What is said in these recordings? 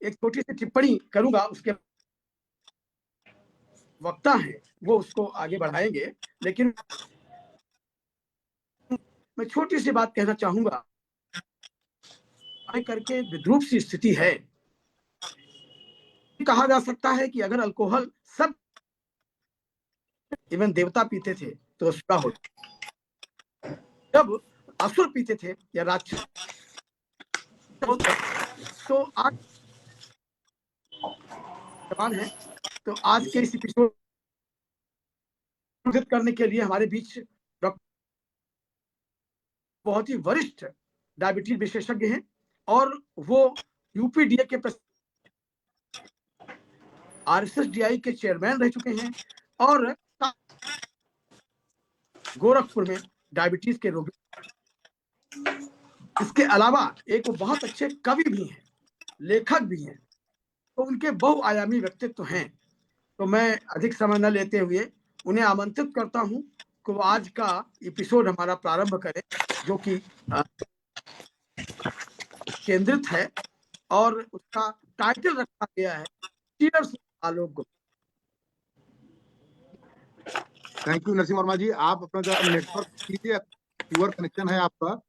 एक छोटी सी टिप्पणी करूंगा, उसके वक्ता है वो उसको आगे बढ़ाएंगे, लेकिन मैं छोटी सी बात कहना चाहूंगा। करके विद्रूप सी स्थिति है। कहा जा सकता है कि अगर अल्कोहल सब इवन देवता पीते थे तो असुरा होता, जब असुर पीते थे या राक्षस तो आज जवान है। तो आज के इस एपिसोड करने के लिए हमारे बीच डॉक्टर बहुत ही वरिष्ठ डायबिटीज विशेषज्ञ हैं, और वो यूपीडीए के आरएसएसडीआई के चेयरमैन रह चुके हैं, और गोरखपुर में डायबिटीज के रोगी। इसके अलावा एक वो बहुत अच्छे कवि भी हैं, लेखक भी हैं, तो उनके बहुआयामी व्यक्तित्व हैं। तो मैं अधिक समय न लेते हुए उन्हें आमंत्रित करता हूं कि वो आज का एपिसोड हमारा प्रारंभ करें, जो कि केंद्रित है और उसका टाइटल रखा गया है cheers Alok. Thank you Narasimha Verma ji. आप अपना जो नेटवर्क कीजिए, पुअर कनेक्शन है आपका,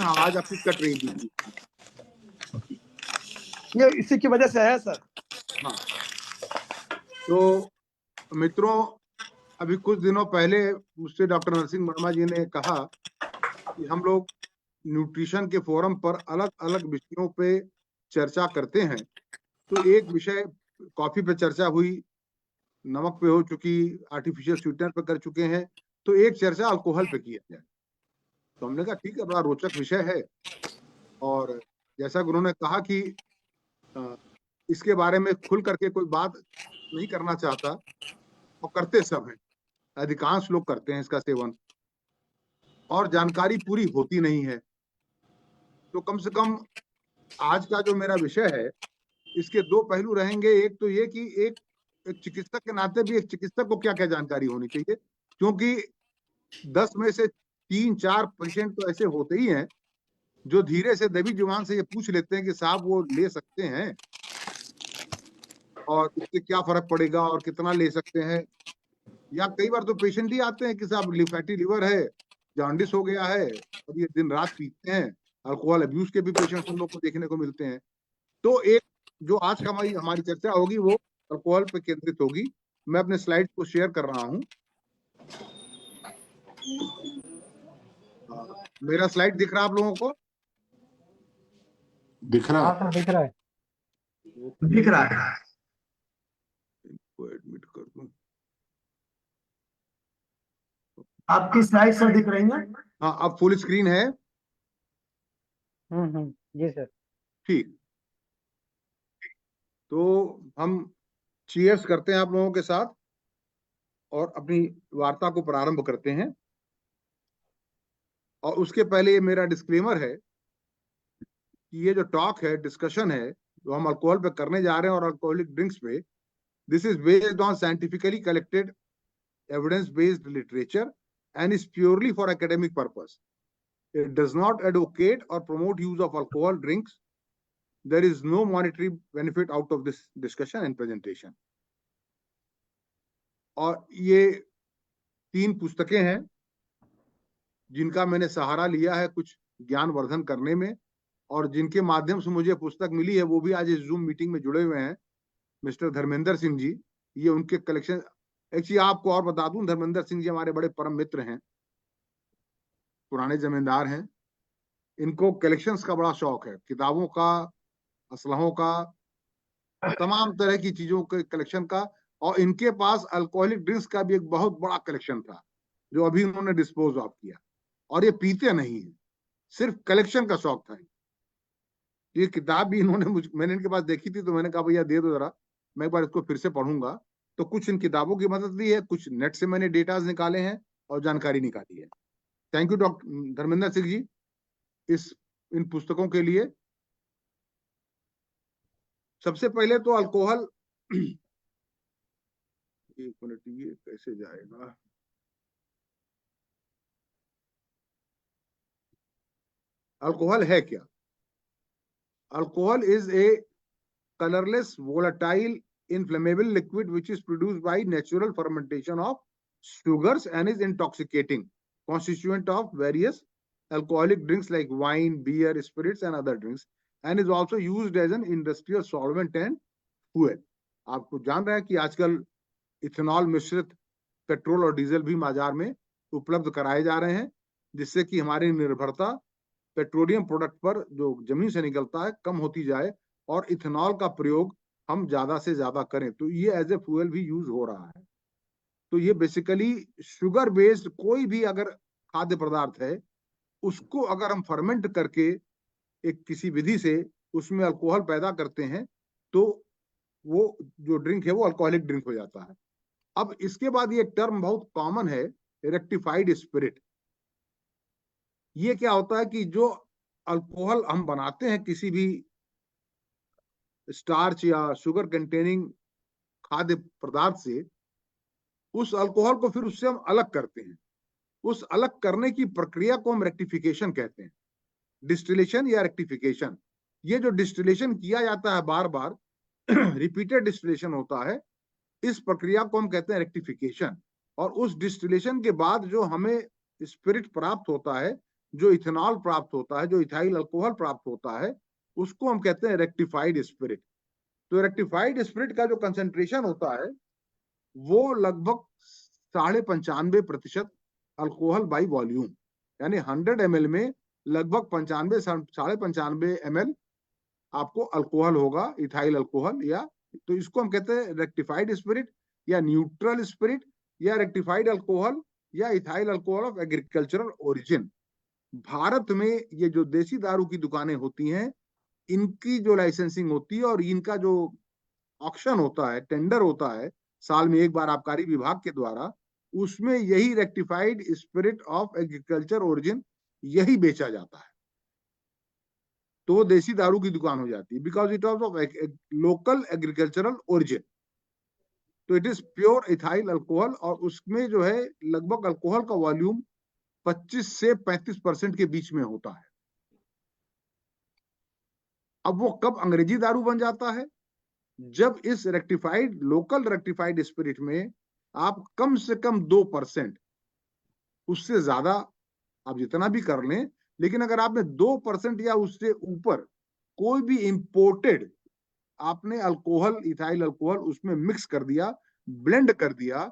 आवाज आपकी कट रही थी। ये इसी की वजह से है सर। हाँ, तो मित्रों, अभी कुछ दिनों पहले मुझसे डॉक्टर नरसिंह वर्मा जी ने कहा कि हम लोग न्यूट्रिशन के फोरम पर अलग अलग विषयों पे चर्चा करते हैं। तो एक विषय कॉफी पे चर्चा हुई, नमक पे हो चुकी, आर्टिफिशियल स्वीटनर पे कर चुके हैं, तो एक चर्चा अल्कोहल पे किया जाए। तो हमने कहा ठीक है, बड़ा रोचक विषय है। और जैसा कि उन्होंने कहा कि इसके बारे में खुल करके कोई बात नहीं करना चाहता, और करते सब हैं, अधिकांश लोग करते हैं इसका सेवन, और जानकारी पूरी होती नहीं है। तो कम से कम आज का जो मेरा विषय है, इसके दो पहलू रहेंगे। एक तो ये कि एक चिकित्सक के नाते भी एक चिकित्सक को क्या क्या जानकारी होनी चाहिए, क्योंकि 10 में से 3-4% तो ऐसे होते ही हैं जो धीरे से दबी जुबान से ये पूछ लेते हैं कि साहब वो ले सकते हैं और इससे क्या फर्क पड़ेगा और कितना ले सकते हैं। या कई बार तो पेशेंट ही आते हैं कि साहब फैटी लिवर है, जॉन्डिस हो गया है, और ये दिन रात पीते हैं। अल्कोहल अब्यूज के भी पेशेंट हम लोग को देखने को मिलते हैं। तो एक जो आज का हमारी हमारी चर्चा होगी वो अल्कोहल पे केंद्रित होगी। मैं अपने स्लाइड को शेयर कर रहा हूँ। मेरा स्लाइड दिख रहा है आप लोगों को? दिख रहा है? दिख रहा है, दिख रहा है। इनको एडमिट कर दूं। आपकी स्लाइड सर दिख रही है? हाँ, अब फुल स्क्रीन है। जी सर। ठीक, तो हम चीयर्स करते हैं आप लोगों के साथ और अपनी वार्ता को प्रारंभ करते हैं। और उसके पहले ये मेरा डिस्क्लेमर है कि ये जो टॉक है, डिस्कशन है, जो हम अल्कोहल पे करने जा रहे हैं और अल्कोहलिक ड्रिंक्स पे, this is based on scientifically collected evidence based literature and is purely for academic purpose. It does not advocate or promote use of alcohol drinks. There is no monetary benefit out of this discussion and presentation. और ये 3 पुस्तकें हैं जिनका मैंने सहारा लिया है कुछ ज्ञानवर्धन करने में, और जिनके माध्यम से मुझे पुस्तक मिली है वो भी आज इस जूम मीटिंग में जुड़े हुए हैं, मिस्टर धर्मेंद्र सिंह जी। ये उनके कलेक्शन। एक्चुअली आपको और बता दूं, धर्मेंद्र सिंह जी हमारे बड़े परम मित्र हैं, पुराने जमींदार हैं। इनको कलेक्शंस का बड़ा शौक है, किताबों का, असलहों का, तमाम तरह की चीजों के कलेक्शन का। और इनके पास अल्कोहलिक ड्रिंक्स का भी एक बहुत बड़ा कलेक्शन था जो अभी उन्होंने डिस्पोज ऑफ किया। और ये पीते नहीं है, सिर्फ कलेक्शन का शौक था। ये किताब भी मैंने इनके पास देखी थी, तो मैंने कहा भैया दे दो जरा, मैं एक बार इसको फिर से पढ़ूंगा। तो कुछ इन किताबों की मदद ली है, कुछ नेट से मैंने डेटाज निकाले हैं और जानकारी निकाली है। Thank you doctor Dharmendra Singh ji इन पुस्तकों के लिए। सबसे पहले तो अल्कोहल, एक मिनट, ये कैसे जाएगा? अल्कोहल है क्या? Alcohol is a colorless, volatile, inflammable liquid which is produced by natural fermentation of sugars and is intoxicating, constituent of various alcoholic drinks like wine, beer, spirits and other drinks, and is also used as an industrial solvent and fuel. आपको जान रहे हैं कि आजकल ethanol मिश्रित petrol और diesel भी बाजार में उपलब्ध कराए जा रहे हैं, जिससे कि हमारी निर्भरता पेट्रोलियम प्रोडक्ट पर जो जमीन से निकलता है कम होती जाए और इथेनॉल का प्रयोग हम ज्यादा से ज्यादा करें, तो ये एज ए फ्यूल भी यूज हो रहा है। तो ये बेसिकली शुगर बेस्ड कोई भी अगर खाद्य पदार्थ है, उसको अगर हम फर्मेंट करके एक किसी विधि से उसमें अल्कोहल पैदा करते हैं, तो वो जो ड्रिंक है वो अल्कोहलिक ड्रिंक हो जाता है। अब इसके बाद ये टर्म बहुत कॉमन है, रेक्टिफाइड स्पिरिट। ये क्या होता है कि जो अल्कोहल हम बनाते हैं किसी भी स्टार्च या शुगर कंटेनिंग खाद्य पदार्थ से, उस अल्कोहल को फिर उससे हम अलग करते हैं। उस अलग करने की प्रक्रिया को हम रेक्टिफिकेशन कहते हैं, डिस्टिलेशन या रेक्टिफिकेशन। ये जो डिस्टिलेशन किया जाता है बार बार रिपीटेड डिस्टिलेशन होता है, इस प्रक्रिया को हम कहते हैं रेक्टिफिकेशन। और उस डिस्टिलेशन के बाद जो हमें स्पिरिट प्राप्त होता है, जो इथेनॉल प्राप्त होता है, जो इथाइल अल्कोहल प्राप्त होता है, उसको हम कहते हैं रेक्टिफाइड स्पिरिट। तो रेक्टिफाइड स्पिरिट का जो कंसेंट्रेशन होता है वो लगभग 95.5% अल्कोहल बाई वॉल्यूम, यानी 100 ml में लगभग 95 ml आपको अल्कोहल होगा, इथाइल अल्कोहल। या तो इसको हम कहते हैं रेक्टिफाइड स्पिरिट या न्यूट्रल स्पिरिट या रेक्टिफाइड अल्कोहल या ethyl alcohol of agricultural origin. Bharat में ये जो देसी दारू की दुकानें होती हैं, इनकी जो लाइसेंसिंग होती है और इनका जो ऑक्शन होता है, टेंडर होता है साल में एक बार आबकारी विभाग के द्वारा, उसमें यही rectified spirit of agriculture origin यही बेचा जाता है। तो वो देसी दारू की दुकान हो जाती है, because it was of local agricultural origin. तो it is pure ethyl alcohol, और उसमें जो है लगभग अल्कोहल का वॉल्यूम 25 से 35% के बीच में होता है। अब वो कब अंग्रेजी दारू बन जाता है? जब इस रेक्टिफाइड लोकल रेक्टिफाइड स्पिरिट में आप कम से कम 2%, उससे ज्यादा आप जितना भी कर लें, लेकिन अगर आपने 2% या उससे ऊपर कोई भी इंपोर्टेड आपने अल्कोहल, इथाइल अल्कोहल उसमें मिक्स कर दिया, ब्लेंड कर दिया,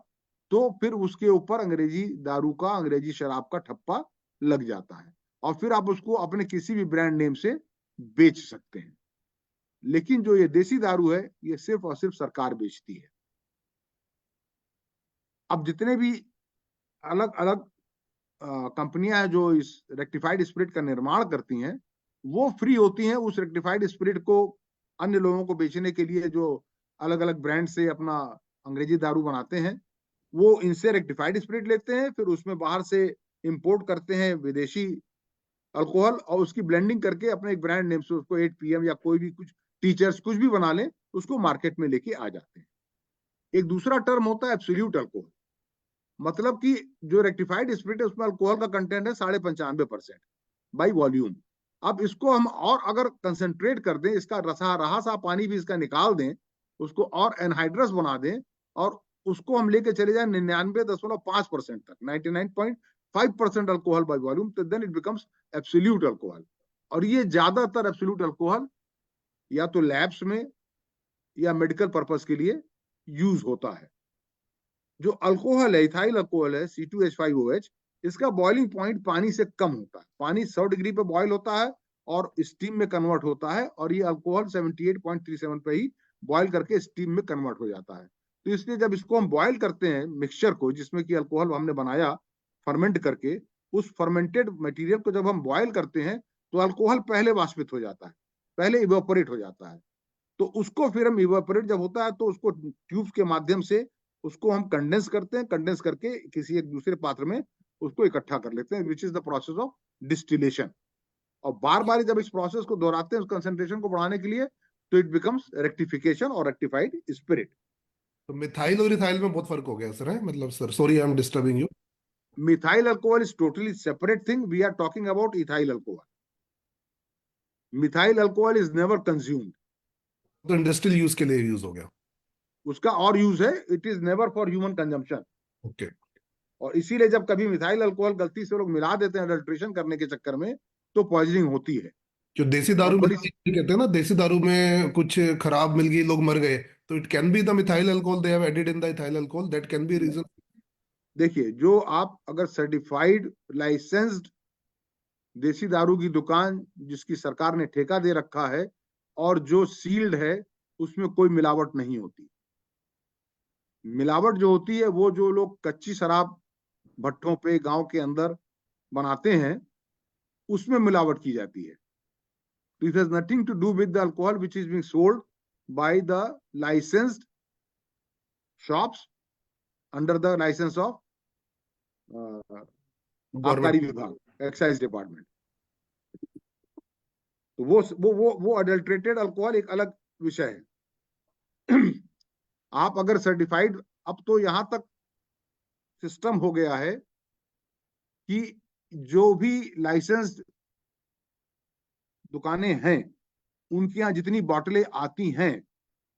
तो फिर उसके ऊपर अंग्रेजी दारू का, अंग्रेजी शराब का ठप्पा लग जाता है और फिर आप उसको अपने किसी भी ब्रांड नेम से बेच सकते हैं। लेकिन जो ये देसी दारू है, ये सिर्फ और सिर्फ सरकार बेचती है। अब जितने भी अलग अलग कंपनियां हैं जो इस रेक्टिफाइड स्पिरिट का निर्माण करती हैं, वो फ्री होती हैं उस रेक्टिफाइड स्पिरिट को अन्य लोगों को बेचने के लिए। जो अलग अलग ब्रांड से अपना अंग्रेजी दारू बनाते हैं, वो इनसे रेक्टिफाइड स्पिरिट लेते हैं, फिर उसमें बाहर से इंपोर्ट करते हैं विदेशी अल्कोहल और उसकी ब्लेंडिंग करके अपने एक ब्रांड नेम से उसको 8 PM या कोई भी कुछ टीचर्स कुछ भी बना लें, उसको मार्केट में लेके आ जाते हैं। एक दूसरा टर्म होता है एब्सोल्यूट अल्कोहल, मतलब कि जो रेक्टिफाइड स्पिरिट है उसमें अल्कोहल का कंटेंट है 95.5% बाई वॉल्यूम। अब इसको हम और अगर कंसेंट्रेट कर दें, इसका रहा सा पानी भी इसका निकाल दें, उसको और एनहाइड्रस बना दें और उसको हम लेके चले जाए 99.5% तक, 99.5% अल्कोहल बाई वॉल्यूम, तो then it becomes absolute alcohol. और ये ज्यादातर एब्सोल्यूट अल्कोहल या तो लैब्स में या मेडिकल पर्पस के लिए यूज होता है। जो अल्कोहल है, इथाइल अल्कोहल है, C2H5OH, इसका बॉइलिंग पॉइंट पानी से कम होता है। पानी 100 डिग्री पे बॉयल होता है और स्टीम में कन्वर्ट होता है, और ये अल्कोहल 78.37 पे ही बॉयल करके स्टीम में कन्वर्ट हो जाता है। तो इसलिए जब इसको हम बॉयल करते हैं मिक्सचर को, जिसमें कि अल्कोहल हमने बनाया फर्मेंट करके, उस फर्मेंटेड मटेरियल को जब हम बॉयल करते हैं तो अल्कोहल पहले वाष्पित हो जाता है, पहले इवेपोरेट हो जाता है। तो उसको फिर हम इवेपोरेट जब होता है तो उसको ट्यूब के माध्यम से उसको हम कंडेंस करते हैं, कंडेंस करके किसी एक दूसरे पात्र में उसको इकट्ठा कर लेते हैं, which is the process of distillation. और बार बार जब इस प्रोसेस को दोहराते हैं उस कंसंट्रेशन को बढ़ाने के लिए, तो इट बिकम्स रेक्टिफिकेशन और रेक्टिफाइड स्पिरिट। तो मिथाइल और इथाइल में बहुत फर्क हो गया सर, है मतलब sir, sorry I am disturbing you. Methyl alcohol is totally separate thing, we are talking about ethyl alcohol. Methyl alcohol is never consumed, तो इंडस्ट्रियल यूज के लिए यूज हो गया। उसका और यूज है, it is never for human consumption. Okay. और इसीलिए जब कभी मिथाइल अल्कोहल गलती से लोग मिला देते हैं अडल्ट्रेशन करने के चक्कर में, तो पॉइजनिंग होती है। जो देसी और दारू में बड़ी कहते हैं ना, देसी दारू में कुछ खराब मिल गई, लोग मर गए, तो it can be the methyl alcohol they have added in the ethyl alcohol, that can be reason. देखिए, जो आप अगर सर्टिफाइड लाइसेंस्ड देसी दारू की दुकान जिसकी सरकार ने ठेका दे रखा है और जो सील्ड है, उसमें कोई मिलावट नहीं होती। मिलावट जो होती है वो जो लोग कच्ची शराब भट्टों पे गांव के अंदर बनाते हैं, उसमें मिलावट की जाती है। तो it has nothing to do with the alcohol which is being sold by the licensed shops under the licence of आबकारी विभाग, एक्साइज डिपार्टमेंट। तो वो अडल्ट्रेटेड अल्कोहल एक अलग विषय है। आप अगर सर्टिफाइड, अब तो यहां तक सिस्टम हो गया है कि जो भी लाइसेंस्ड दुकानें हैं, उनके यहाँ जितनी बोतलें आती हैं,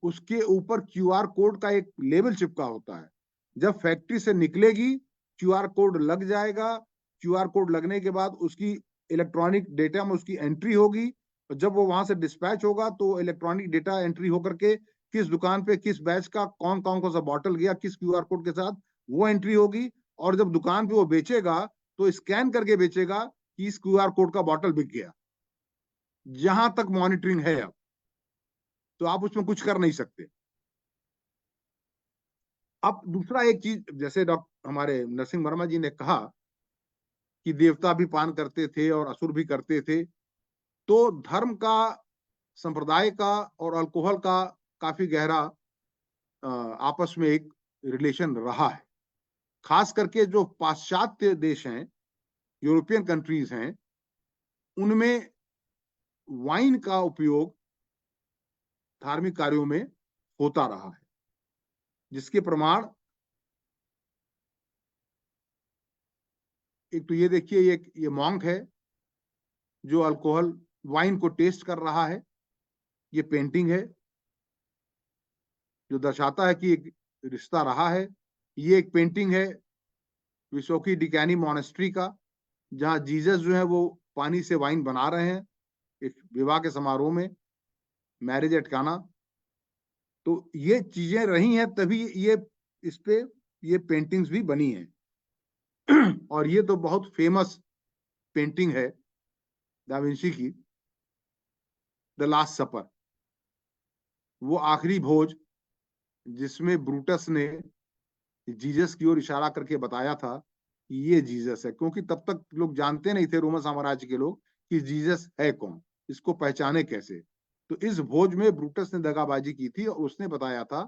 उसके ऊपर क्यूआर कोड का एक लेबल चिपका होता है। जब फैक्ट्री से निकलेगी, क्यूआर कोड लग जाएगा। क्यूआर कोड लगने के बाद उसकी इलेक्ट्रॉनिक डेटा में उसकी एंट्री होगी, और जब वो वहां से डिस्पैच होगा तो इलेक्ट्रॉनिक डेटा एंट्री होकर के किस दुकान पे किस बैच का कौन कौन सा बॉटल गया किस क्यूआर कोड के साथ, वो एंट्री होगी। और जब दुकान पे वो बेचेगा तो स्कैन करके बेचेगा कि इस क्यूआर कोड का बॉटल बिक गया। जहां तक मॉनिटरिंग है अब, तो आप उसमें कुछ कर नहीं सकते। अब दूसरा एक चीज, जैसे डॉक्टर हमारे नरसिंह वर्मा जी ने कहा कि देवता भी पान करते थे और असुर भी करते थे, तो धर्म का, संप्रदाय का और अल्कोहल का काफी गहरा आपस में एक रिलेशन रहा है। खास करके जो पाश्चात्य देश हैं, यूरोपियन कंट्रीज हैं, उनमें वाइन का उपयोग धार्मिक कार्यों में होता रहा है, जिसके प्रमाण एक तो ये देखिए, ये मॉन्क है जो अल्कोहल वाइन को टेस्ट कर रहा है। ये पेंटिंग है जो दर्शाता है कि एक रिश्ता रहा है। ये एक पेंटिंग है विसोकी डिकैनी मॉनेस्ट्री का, जहां जीसस जो है वो पानी से वाइन बना रहे हैं एक विवाह के समारोह में, मैरिज एट काना। तो ये चीजें रही हैं, तभी ये इस पे ये पेंटिंग्स भी बनी हैं। और ये तो बहुत फेमस पेंटिंग है दा विंची की, द लास्ट सपर, वो आखिरी भोज, जिसमें ब्रूटस ने जीसस की ओर इशारा करके बताया था कि ये जीसस है, क्योंकि तब तक लोग जानते नहीं थे, रोमन साम्राज्य के लोग, कि जीसस है कौन, इसको पहचाने कैसे। तो इस भोज में ब्रूटस ने दगाबाजी की थी और उसने बताया था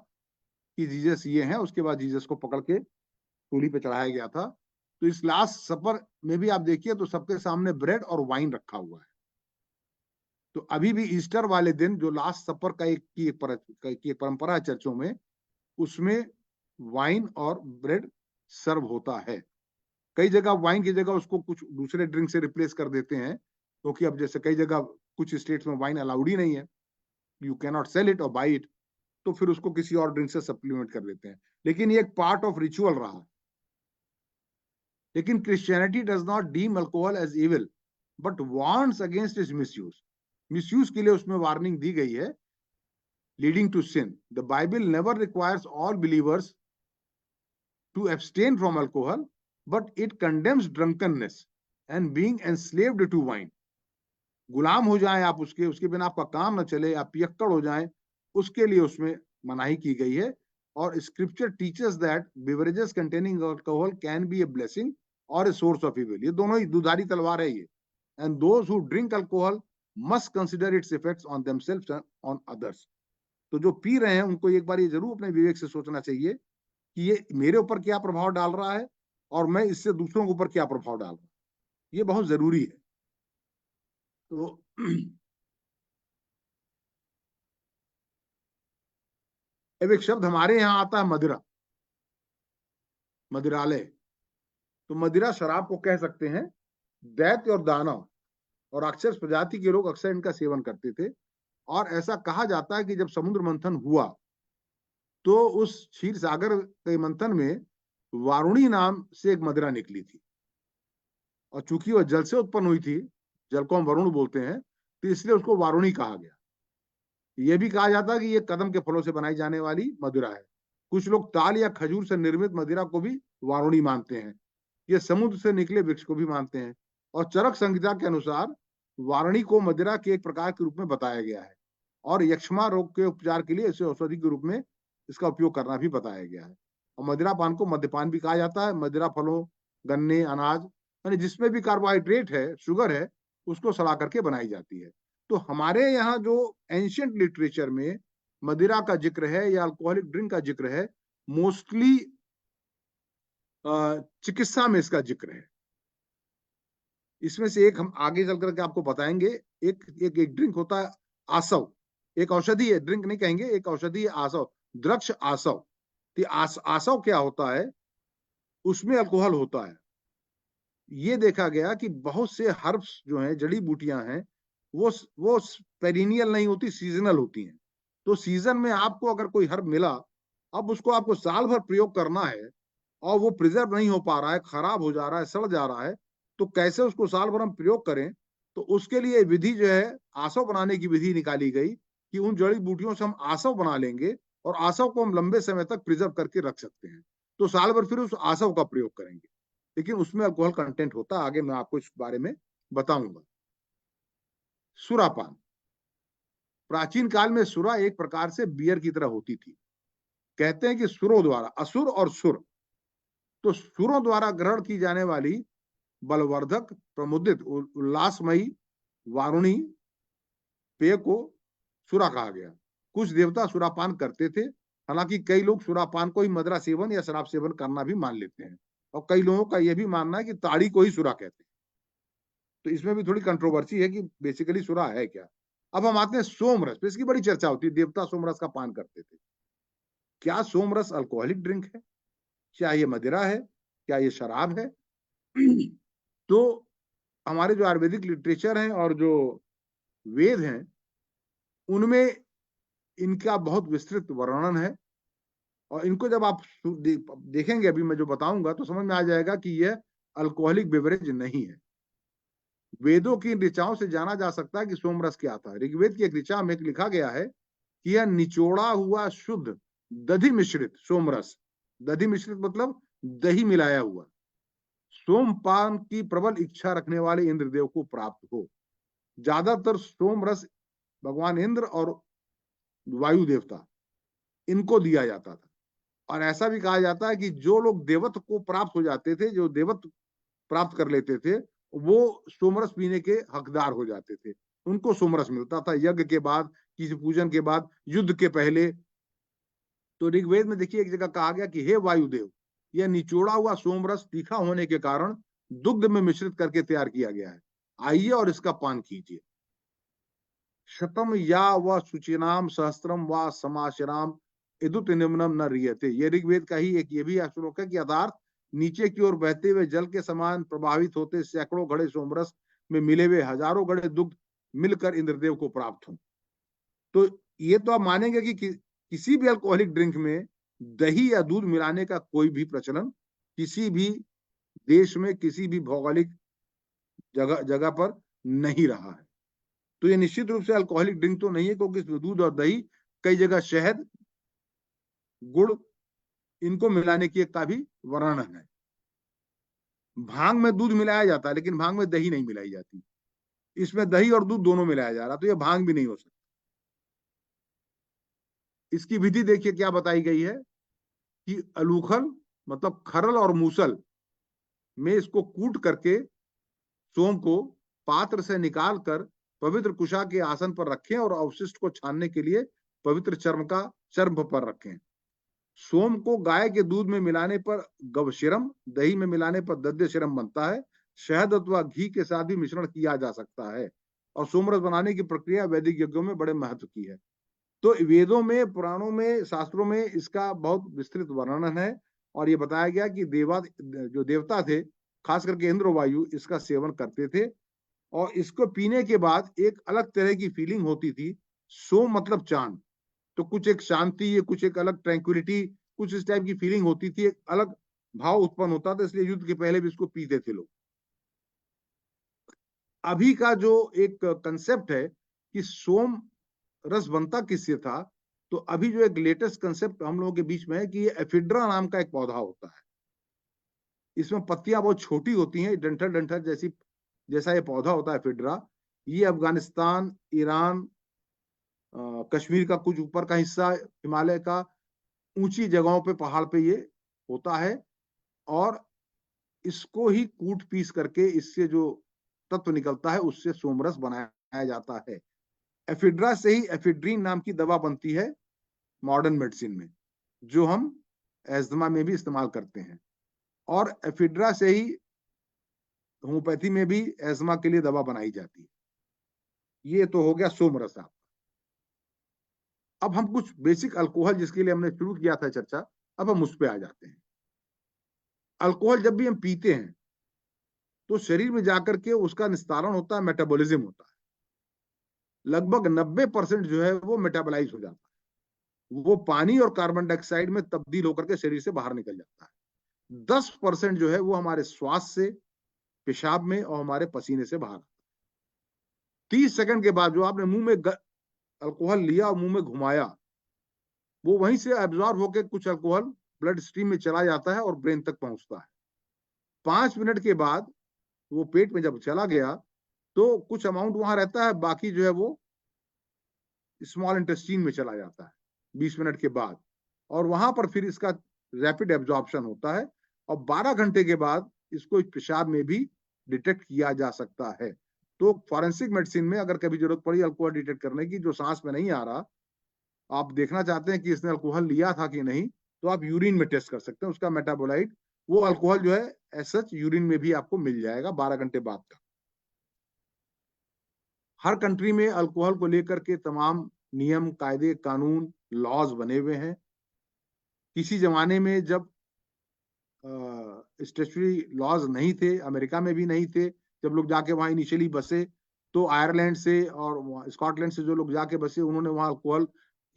कि जीसस ये है। उसके बाद जीसस को पकड़ के सूली पे चढ़ाया गया था। तो इस लास्ट सपर में भी आप देखिए तो सबके सामने ब्रेड और वाइन रखा हुआ है। तो अभी भी ईस्टर वाले दिन जो लास्ट सपर का एक परंपरा है चर्चों में, उसमें वाइन और ब्रेड सर्व होता है। कई जगह वाइन की जगह उसको कुछ दूसरे ड्रिंक से रिप्लेस कर देते हैं, क्योंकि अब जैसे कई जगह कुछ स्टेट्स में वाइन अलाउड ही नहीं है, you can not sell it और बाई इट, तो फिर उसको किसी और ड्रिंक से सप्लीमेंट कर देते हैं। लेकिन ये एक पार्ट ऑफ रिचुअल रहा। लेकिन Christianity does not deem alcohol as evil but warns against its misuse. Misuse के लिए उसमें वार्निंग दी गई है, leading to sin. The Bible never requires all believers to abstain from alcohol, but it condemns drunkenness and being enslaved to wine. गुलाम हो जाएं आप उसके बिना आपका काम न चले, आप पियक्कड़ हो जाएं, उसके लिए उसमें मनाही की गई है। और scripture teachers that beverages containing alcohol can be a blessing और ए सोर्स ऑफ इविल। ये दोनों ही दुधारी तलवार है ये। And those who drink alcohol must consider it's effects on themselves and on others. तो जो पी रहे हैं उनको एक बार ये जरूर अपने विवेक से सोचना चाहिए कि ये मेरे ऊपर क्या प्रभाव डाल रहा है और मैं इससे दूसरों के ऊपर क्या प्रभाव डाल रहा हूं। ये बहुत जरूरी है। तो अब एक शब्द हमारे यहाँ आता है मदिरा, मदिरालय। तो मदिरा शराब को कह सकते हैं। दैत्य और दानव और अक्षर प्रजाति के लोग अक्सर इनका सेवन करते थे। और ऐसा कहा जाता है कि जब समुद्र मंथन हुआ तो उस क्षीर सागर के मंथन में वारुणी नाम से एक मदिरा निकली थी, और चूंकि वह जल से उत्पन्न हुई थी, जल को हम वरुण बोलते हैं, तो इसलिए उसको वारुणी कहा गया। यह भी कहा जाता है कि यह कदम के फलों से बनाई जाने वाली मदिरा है। कुछ लोग ताल या खजूर से निर्मित मदिरा को भी वारुणी मानते हैं। ये समुद्र से निकले वृक्ष को भी मानते हैं। और चरक संहिता के अनुसार वारुणी को मदिरा के एक प्रकार के रूप में बताया गया है, और यक्ष्मा रोग के उपचार के लिए इसे औषधि के रूप में इसका उपयोग करना भी बताया गया है। और मदिरा पान को मद्यपान भी कहा जाता है। मदिरा फलों, गन्ने, अनाज, यानी जिसमें भी कार्बोहाइड्रेट है, शुगर है, उसको सड़ा करके बनाई जाती है। तो हमारे यहाँ जो एंशियंट लिटरेचर में मदिरा का जिक्र है या अल्कोहलिक ड्रिंक का जिक्र है, मोस्टली चिकित्सा में इसका जिक्र है। इसमें से एक हम आगे चल करके आपको बताएंगे। एक एक, एक ड्रिंक होता है आसव, एक औषधि है, ड्रिंक नहीं कहेंगे, एक औषधि है आसव, द्रक्ष आसव। तो आसव क्या होता है, उसमें अल्कोहल होता है। ये देखा गया कि बहुत से हर्ब्स जो हैं, जड़ी बूटियां हैं, वो पेरिनियल नहीं होती, सीजनल होती हैं। तो सीजन में आपको अगर कोई हर्ब मिला, अब उसको आपको साल भर प्रयोग करना है और वो प्रिजर्व नहीं हो पा रहा है, खराब हो जा रहा है, सड़ जा रहा है, तो कैसे उसको साल भर हम प्रयोग करें? तो उसके लिए विधि जो है, आसव बनाने की विधि निकाली गई कि उन जड़ी बूटियों से हम आसव बना लेंगे और आसव को हम लंबे समय तक प्रिजर्व करके रख सकते हैं। तो साल भर फिर उस आसव का प्रयोग करेंगे, लेकिन उसमें अल्कोहल कंटेंट होता है। आगे मैं आपको इस बारे में बताऊंगा। सुरापान। प्राचीन काल में सुरा एक प्रकार से बियर की तरह होती थी। कहते हैं कि सुरों द्वारा, असुर और सुर, तो सुरों द्वारा ग्रहण की जाने वाली बलवर्धक, प्रमुदित, उल्लासमयी वारुणी पेय को सुरा कहा गया। कुछ देवता सुरापान करते थे। हालांकि कई लोग सुरापान को ही मदिरा सेवन या शराब सेवन करना भी मान लेते हैं, और कई लोगों का यह भी मानना है कि ताड़ी को ही सुरा कहते हैं। तो इसमें भी थोड़ी कंट्रोवर्सी है कि बेसिकली सुरा है क्या। अब हम आते हैं सोमरस पे। इसकी बड़ी चर्चा होती है, देवता सोमरस का पान करते थे। क्या सोमरस अल्कोहलिक ड्रिंक है? क्या ये मदिरा है? क्या ये शराब है? तो हमारे जो आयुर्वेदिक लिटरेचर हैं और जो वेद हैं, उनमें इनका बहुत विस्तृत वर्णन है। और इनको जब आप देखेंगे, अभी मैं जो बताऊंगा, तो समझ में आ जाएगा कि यह अल्कोहलिक बेवरेज नहीं है। वेदों की ऋचाओं से जाना जा सकता है कि सोमरस क्या था। ऋग्वेद की एक ऋचा में लिखा गया है कि यह निचोड़ा हुआ शुद्ध दधि मिश्रित सोमरस, दधि मिश्रित मतलब दही मिलाया हुआ, सोमपान की प्रबल इच्छा रखने वाले इंद्रदेव को प्राप्त हो। ज्यादातर सोमरस भगवान इंद्र और वायु देवता, इनको दिया जाता था। और ऐसा भी कहा जाता है कि जो लोग देवत्व को प्राप्त हो जाते थे, जो देवत्व प्राप्त कर लेते थे, वो सोमरस पीने के हकदार हो जाते थे। उनको सोमरस मिलता था यज्ञ के बाद, किसी पूजन के बाद, युद्ध के पहले। तो ऋग्वेद में देखिए एक जगह कहा गया कि हे वायुदेव, यह निचोड़ा हुआ सोमरस तीखा होने के कारण दुग्ध में मिश्रित करके तैयार किया गया है, आइए और इसका पान कीजिए। शतम या व शुचिनाम सहस्त्रम व समाशराम इदुत निम्नम न रियते। ये ऋग्वेद का ही एक ये भी श्लोक है कि अर्थात नीचे की ओर बहते हुए जल के समान प्रभावित होते सैकड़ों घड़े सोमरस में मिले हुए हजारों घड़े दुग्ध मिलकर इंद्रदेव को प्राप्त हो। तो ये तो आप मानेंगे कि किसी भी अल्कोहलिक ड्रिंक में दही या दूध मिलाने का कोई भी प्रचलन किसी भी देश में, किसी भी भौगोलिक जगह पर नहीं रहा है। तो ये निश्चित रूप से अल्कोहलिक ड्रिंक तो नहीं है, क्योंकि दूध और दही, कई जगह शहद, गुड़, इनको मिलाने की का भी वर्णन है। भांग में दूध मिलाया जाता है, लेकिन भांग में दही नहीं मिलाई जाती। इसमें दही और दूध दोनों मिलाया जा रहा, तो ये भांग भी नहीं हो सकता। इसकी विधि देखिए क्या बताई गई है कि अलूखल मतलब खरल और मूसल में इसको कूट करके सोम को पात्र से निकालकर पवित्र कुशा के आसन पर रखें और अवशिष्ट को छानने के लिए पवित्र चर्म पर रखें। सोम को गाय के दूध में मिलाने पर गवशिरम, दही में मिलाने पर दध्यशिरम बनता है। शहद अथवा घी के साथ भी मिश्रण किया जा सकता है। और सोमरस बनाने की प्रक्रिया वैदिक यज्ञों में बड़े महत्व की है। तो वेदों में, पुराणों में, शास्त्रों में इसका बहुत विस्तृत वर्णन है। और ये बताया गया कि जो देवता थे, खास करके इंद्र वायु, इसका सेवन करते थे। और इसको पीने के बाद एक अलग तरह की फीलिंग होती थी सोम मतलब चांद, तो कुछ एक शांति, ये कुछ एक अलग ट्रैंक्विलिटी, कुछ इस टाइप की फीलिंग होती थी, एक अलग भाव उत्पन्न होता था, इसलिए युद्ध के पहले भी इसको पीते थे लोग। अभी का जो एक कंसेप्ट है कि सोम रस बनता किससे था, तो अभी जो एक लेटेस्ट कंसेप्ट हम लोगों के बीच में है कि ये एफिड्रा नाम का एक पौधा होता है। इसमें पत्तियां बहुत छोटी होती हैं, डंठल डंठल जैसा ये पौधा होता है एफिड्रा। ये अफगानिस्तान, ईरान, कश्मीर का कुछ ऊपर का हिस्सा, हिमालय का ऊंची जगहों पे, पहाड़ पे ये होता है। और इसको ही कूट पीस करके इससे जो तत्व निकलता है उससे सोमरस बनाया जाता है। एफिड्रा से ही एफिड्रीन नाम की दवा बनती है मॉडर्न मेडिसिन में, जो हम एस्थमा में भी इस्तेमाल करते हैं। और एफिड्रा से ही होम्योपैथी में भी एस्थमा के लिए दवा बनाई जाती है। ये तो हो गया सोमरस आपका। अब हम कुछ बेसिक अल्कोहल जिसके लिए हमने शुरू किया था चर्चा, अब हम उस पर आ जाते हैं। अल्कोहल जब भी हम पीते हैं तो शरीर में जाकर के उसका निस्तारण होता है, मेटाबॉलिज्म होता है। लगभग 90% जो है वो मेटाबोलाइज हो जाता है, वो पानी और कार्बन डाइऑक्साइड में तब्दील होकर के शरीर से बाहर निकल जाता है। 10% जो है वो हमारे श्वास से, पेशाब में और हमारे पसीने से बाहर। 30 सेकंड के बाद जो आपने मुंह में अल्कोहल लिया और मुंह में घुमाया, वो वहीं से एब्जॉर्ब होकर कुछ अल्कोहल ब्लड स्ट्रीम में चला जाता है और ब्रेन तक पहुंचता है। 5 मिनट के बाद वो पेट में जब चला गया तो कुछ अमाउंट वहां रहता है, बाकी जो है वो स्मॉल इंटेस्टाइन में चला जाता है 20 मिनट के बाद, और वहां पर फिर इसका रैपिड एब्जॉर्प्शन होता है और 12 घंटे के बाद इसको पेशाब में भी डिटेक्ट किया जा सकता है। तो फॉरेंसिक मेडिसिन में अगर कभी जरूरत पड़ी अल्कोहल डिटेक्ट करने की, जो सांस में नहीं आ रहा, आप देखना चाहते हैं कि इसने अल्कोहल लिया था कि नहीं, तो आप यूरिन में टेस्ट कर सकते हैं उसका मेटाबोलाइट। वो अल्कोहल जो है एज सच यूरिन में भी आपको मिल जाएगा 12 घंटे बाद का। हर कंट्री में अल्कोहल को लेकर के तमाम नियम, कायदे, कानून, लॉज बने हुए हैं। किसी जमाने में जब स्टैट्यूटरी लॉज नहीं थे, अमेरिका में भी नहीं थे, जब लोग जाके वहां इनिशियली बसे, तो आयरलैंड से और स्कॉटलैंड से जो लोग जाके बसे, उन्होंने वहां अल्कोहल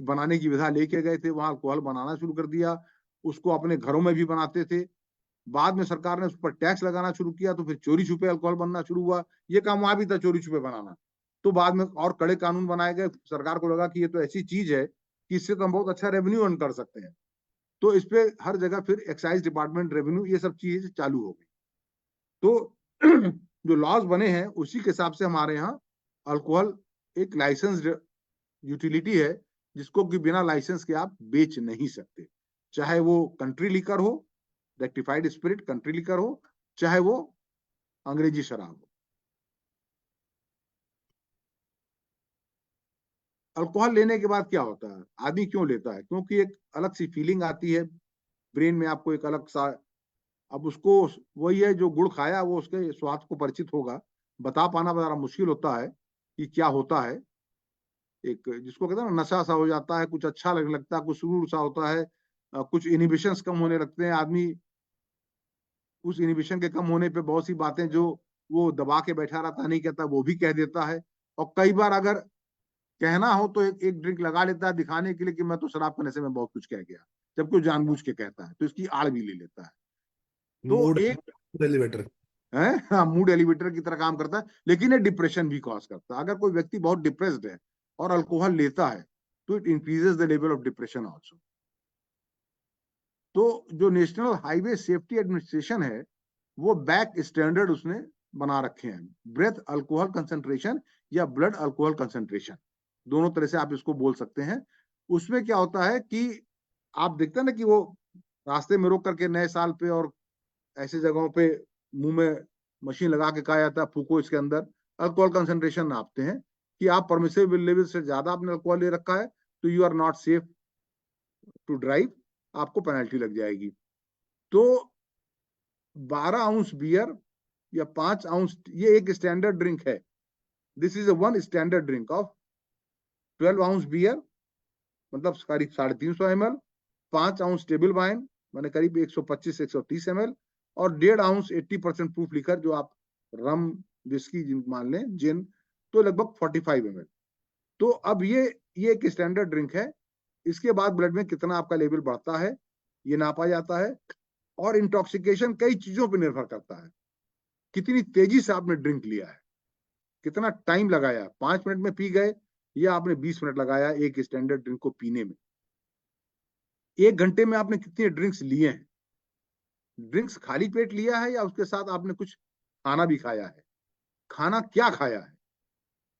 बनाने की विधा लेके गए थे, वहां अल्कोहल बनाना शुरू कर दिया, उसको अपने घरों में भी बनाते थे। बाद में सरकार ने उस पर टैक्स लगाना शुरू किया, तो फिर चोरी छुपे अल्कोहल बनना शुरू हुआ। ये काम वहां भी था, चोरी छुपे बनाना। तो बाद में और कड़े कानून बनाए गए, सरकार को लगा कि ये तो ऐसी चीज है कि इससे तो हम बहुत अच्छा रेवेन्यू अर्न कर सकते हैं, तो इस पे हर जगह फिर एक्साइज डिपार्टमेंट, रेवेन्यू, ये सब चीजें चालू हो गई। तो जो लॉज बने हैं उसी के हिसाब से हमारे यहाँ अल्कोहल एक लाइसेंस्ड यूटिलिटी है, जिसको कि बिना लाइसेंस के आप बेच नहीं सकते, चाहे वो कंट्री लिकर हो, रेक्टिफाइड स्पिरिट कंट्री लिकर हो, चाहे वो अंग्रेजी शराब हो। अल्कोहल लेने के बाद क्या होता है, आदमी क्यों लेता है? क्योंकि एक अलग सी फीलिंग आती है ब्रेन में, आपको एक अलग सा, अब उसको वही है जो गुड़ खाया वो उसके स्वाद को परिचित होगा, बता पाना बड़ा मुश्किल होता है कि क्या होता है। एक जिसको कहते हैं ना, नशा सा हो जाता है, कुछ अच्छा लगने लगता है, कुछ सुरूर सा होता है, कुछ इनिबिशंस कम होने लगते हैं। आदमी उस इनिबिशन के कम होने पे बहुत सी बातें जो वो दबा के बैठा रहता नहीं कहता, वो भी कह देता है। और कई बार अगर कहना हो तो एक ड्रिंक लगा लेता है दिखाने के लिए कि मैं तो शराब के नशे में बहुत कुछ कह गया, जबकि वो जानबूझ के कहता है, तो इसकी आड़ भी ले लेता है। तो मूड एक एलिवेटर। है, हाँ, मूड एलिवेटर की तरह काम करता है, लेकिन ये डिप्रेशन भी कॉज करता है। अगर कोई व्यक्ति बहुत डिप्रेस्ड है और अल्कोहल लेता है तो it increases the level of depression also. तो जो नेशनल हाईवे सेफ्टी एडमिनिस्ट्रेशन है, वो बैक स्टैंडर्ड उसने बना रखे हैं, ब्रेथ अल्कोहल कंसंट्रेशन या ब्लड अल्कोहल कंसंट्रेशन, दोनों तरह से आप इसको बोल सकते हैं। उसमें क्या होता है कि आप देखते हैं ना कि वो रास्ते में रोक करके नए साल पे और ऐसे जगहों पे मुंह में मशीन लगा के कहा जाता है फूको इसके अंदर, अल्कोहल कंसंट्रेशन नापते हैं कि आप परमिसिबल लेवल से ज्यादा आपने अल्कोहल ले रखा है तो you are not safe to drive, आपको पेनल्टी लग जाएगी। तो 12 आउंस बियर या 5 आउंस, ये एक स्टैंडर्ड ड्रिंक है। This is one standard drink of 12 ounce beer, मतलब करीब 350 ml, 5 आउंस टेबल वाइन माने करीब 125-130 ml, और 1.5 आउंस 80% प्रूफ लिकर, जो आप रम, विस्की जिन मान लें, जिन, तो लगभग 45 ml। तो अब ये ये एक स्टैंडर्ड ड्रिंक है। इसके बाद ब्लड में कितना आपका लेवल बढ़ता है ये नापा जाता है। और इंटॉक्सिकेशन कई चीजों पर निर्भर करता है, कितनी तेजी से आपने ड्रिंक लिया है, कितना टाइम लगाया, 5 मिनट में पी गए या आपने 20 मिनट लगाया एक स्टैंडर्ड ड्रिंक को पीने में, 1 घंटे में आपने कितने ड्रिंक्स लिए हैं, ड्रिंक्स खाली पेट लिया है या उसके साथ आपने कुछ खाना भी खाया है, खाना क्या खाया है,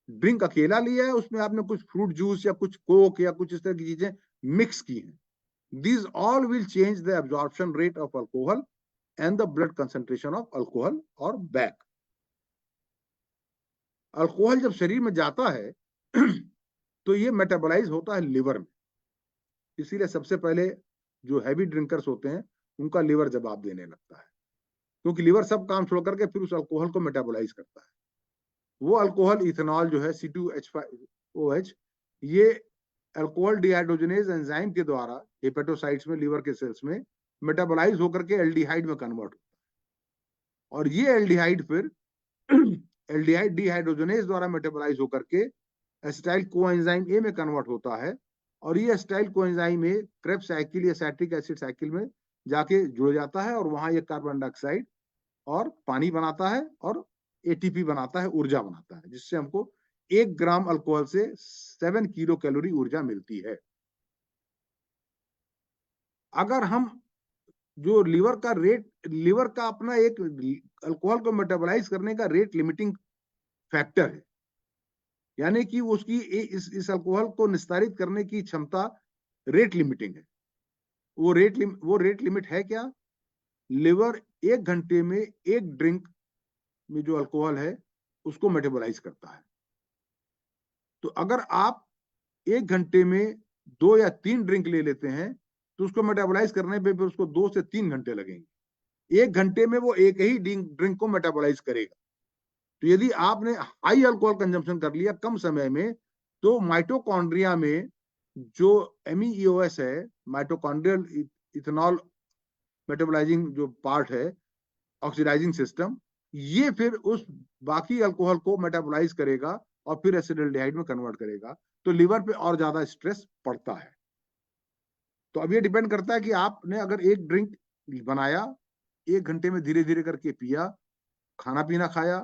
ड्रिंक अकेला लिया है उसमें आपने कुछ फ्रूट जूस या कुछ कोक या कुछ इस तरह की चीजें मिक्स की हैं। These all will change the absorption rate of alcohol and the blood concentration of alcohol or back. Alcohol जब शरीर में जाता है तो ये मेटाबोलाइज होता है लिवर में। इसीलिए सबसे पहले जो हैवी ड्रिंकर्स होते हैं उनका लिवर जवाब देने लगता है, क्योंकि लिवर सब काम छोड़ करके फिर उस अल्कोहल को मेटाबोलाइज करता है। वो अल्कोहल इथेनॉल जो है C2H5OH, ये अल्कोहल डिहाइड्रोजनेज एंजाइम के द्वारा हेपेटोसाइट्स में, लिवर के सेल्स में मेटाबोलाइज होकर के एल्डिहाइड में कन्वर्ट होता है। और ये एल्डिहाइड फिर एल्डिहाइड डिहाइड्रोजनेज द्वारा मेटाबोलाइज होकर के एसिटाइल कोएंजाइम ए में कन्वर्ट होता है। और ये acetyl coenzyme A Krebs cycle या सैट्रिक एसिड साइकिल में जाके जुड़ जाता है और वहां ये कार्बन डाइऑक्साइड और पानी बनाता है और एटीपी बनाता है, ऊर्जा बनाता है, जिससे हमको 1 ग्राम अल्कोहल से 7 किलो कैलोरी ऊर्जा मिलती है। अगर हम जो लिवर का अपना एक अल्कोहल को मेटाबोलाइज करने का रेट लिमिटिंग फैक्टर है, यानी कि उसकी इस अल्कोहल को निस्तारित करने की क्षमता रेट लिमिटिंग है। वो रेट लिमिट है क्या? लिवर 1 घंटे में 1 ड्रिंक में जो अल्कोहल है उसको मेटाबोलाइज करता है। तो अगर आप 1 घंटे में 2 या 3 ड्रिंक ले लेते हैं तो उसको मेटाबोलाइज करने पे फिर उसको 2 से 3 घंटे लगेंगे। 1 घंटे में वो एक ही ड्रिंक को मेटाबोलाइज करेगा। तो यदि आपने हाई अल्कोहल कंजम्पशन कर लिया कम समय में, तो माइटोकॉन्ड्रिया में जो MEEOS है, माइटोकॉन्ड्रियल इथेनॉल मेटाबोलाइजिंग जो पार्ट है, ऑक्सीडाइजिंग सिस्टम, ये फिर उस बाकी अल्कोहल को मेटाबोलाइज करेगा और फिर एसिटाल्डिहाइड में कन्वर्ट करेगा। तो लिवर पे और ज्यादा स्ट्रेस पड़ता है। तो अब ये डिपेंड करता है कि आपने अगर एक ड्रिंक बनाया, 1 घंटे में धीरे धीरे करके पिया, खाना पीना खाया,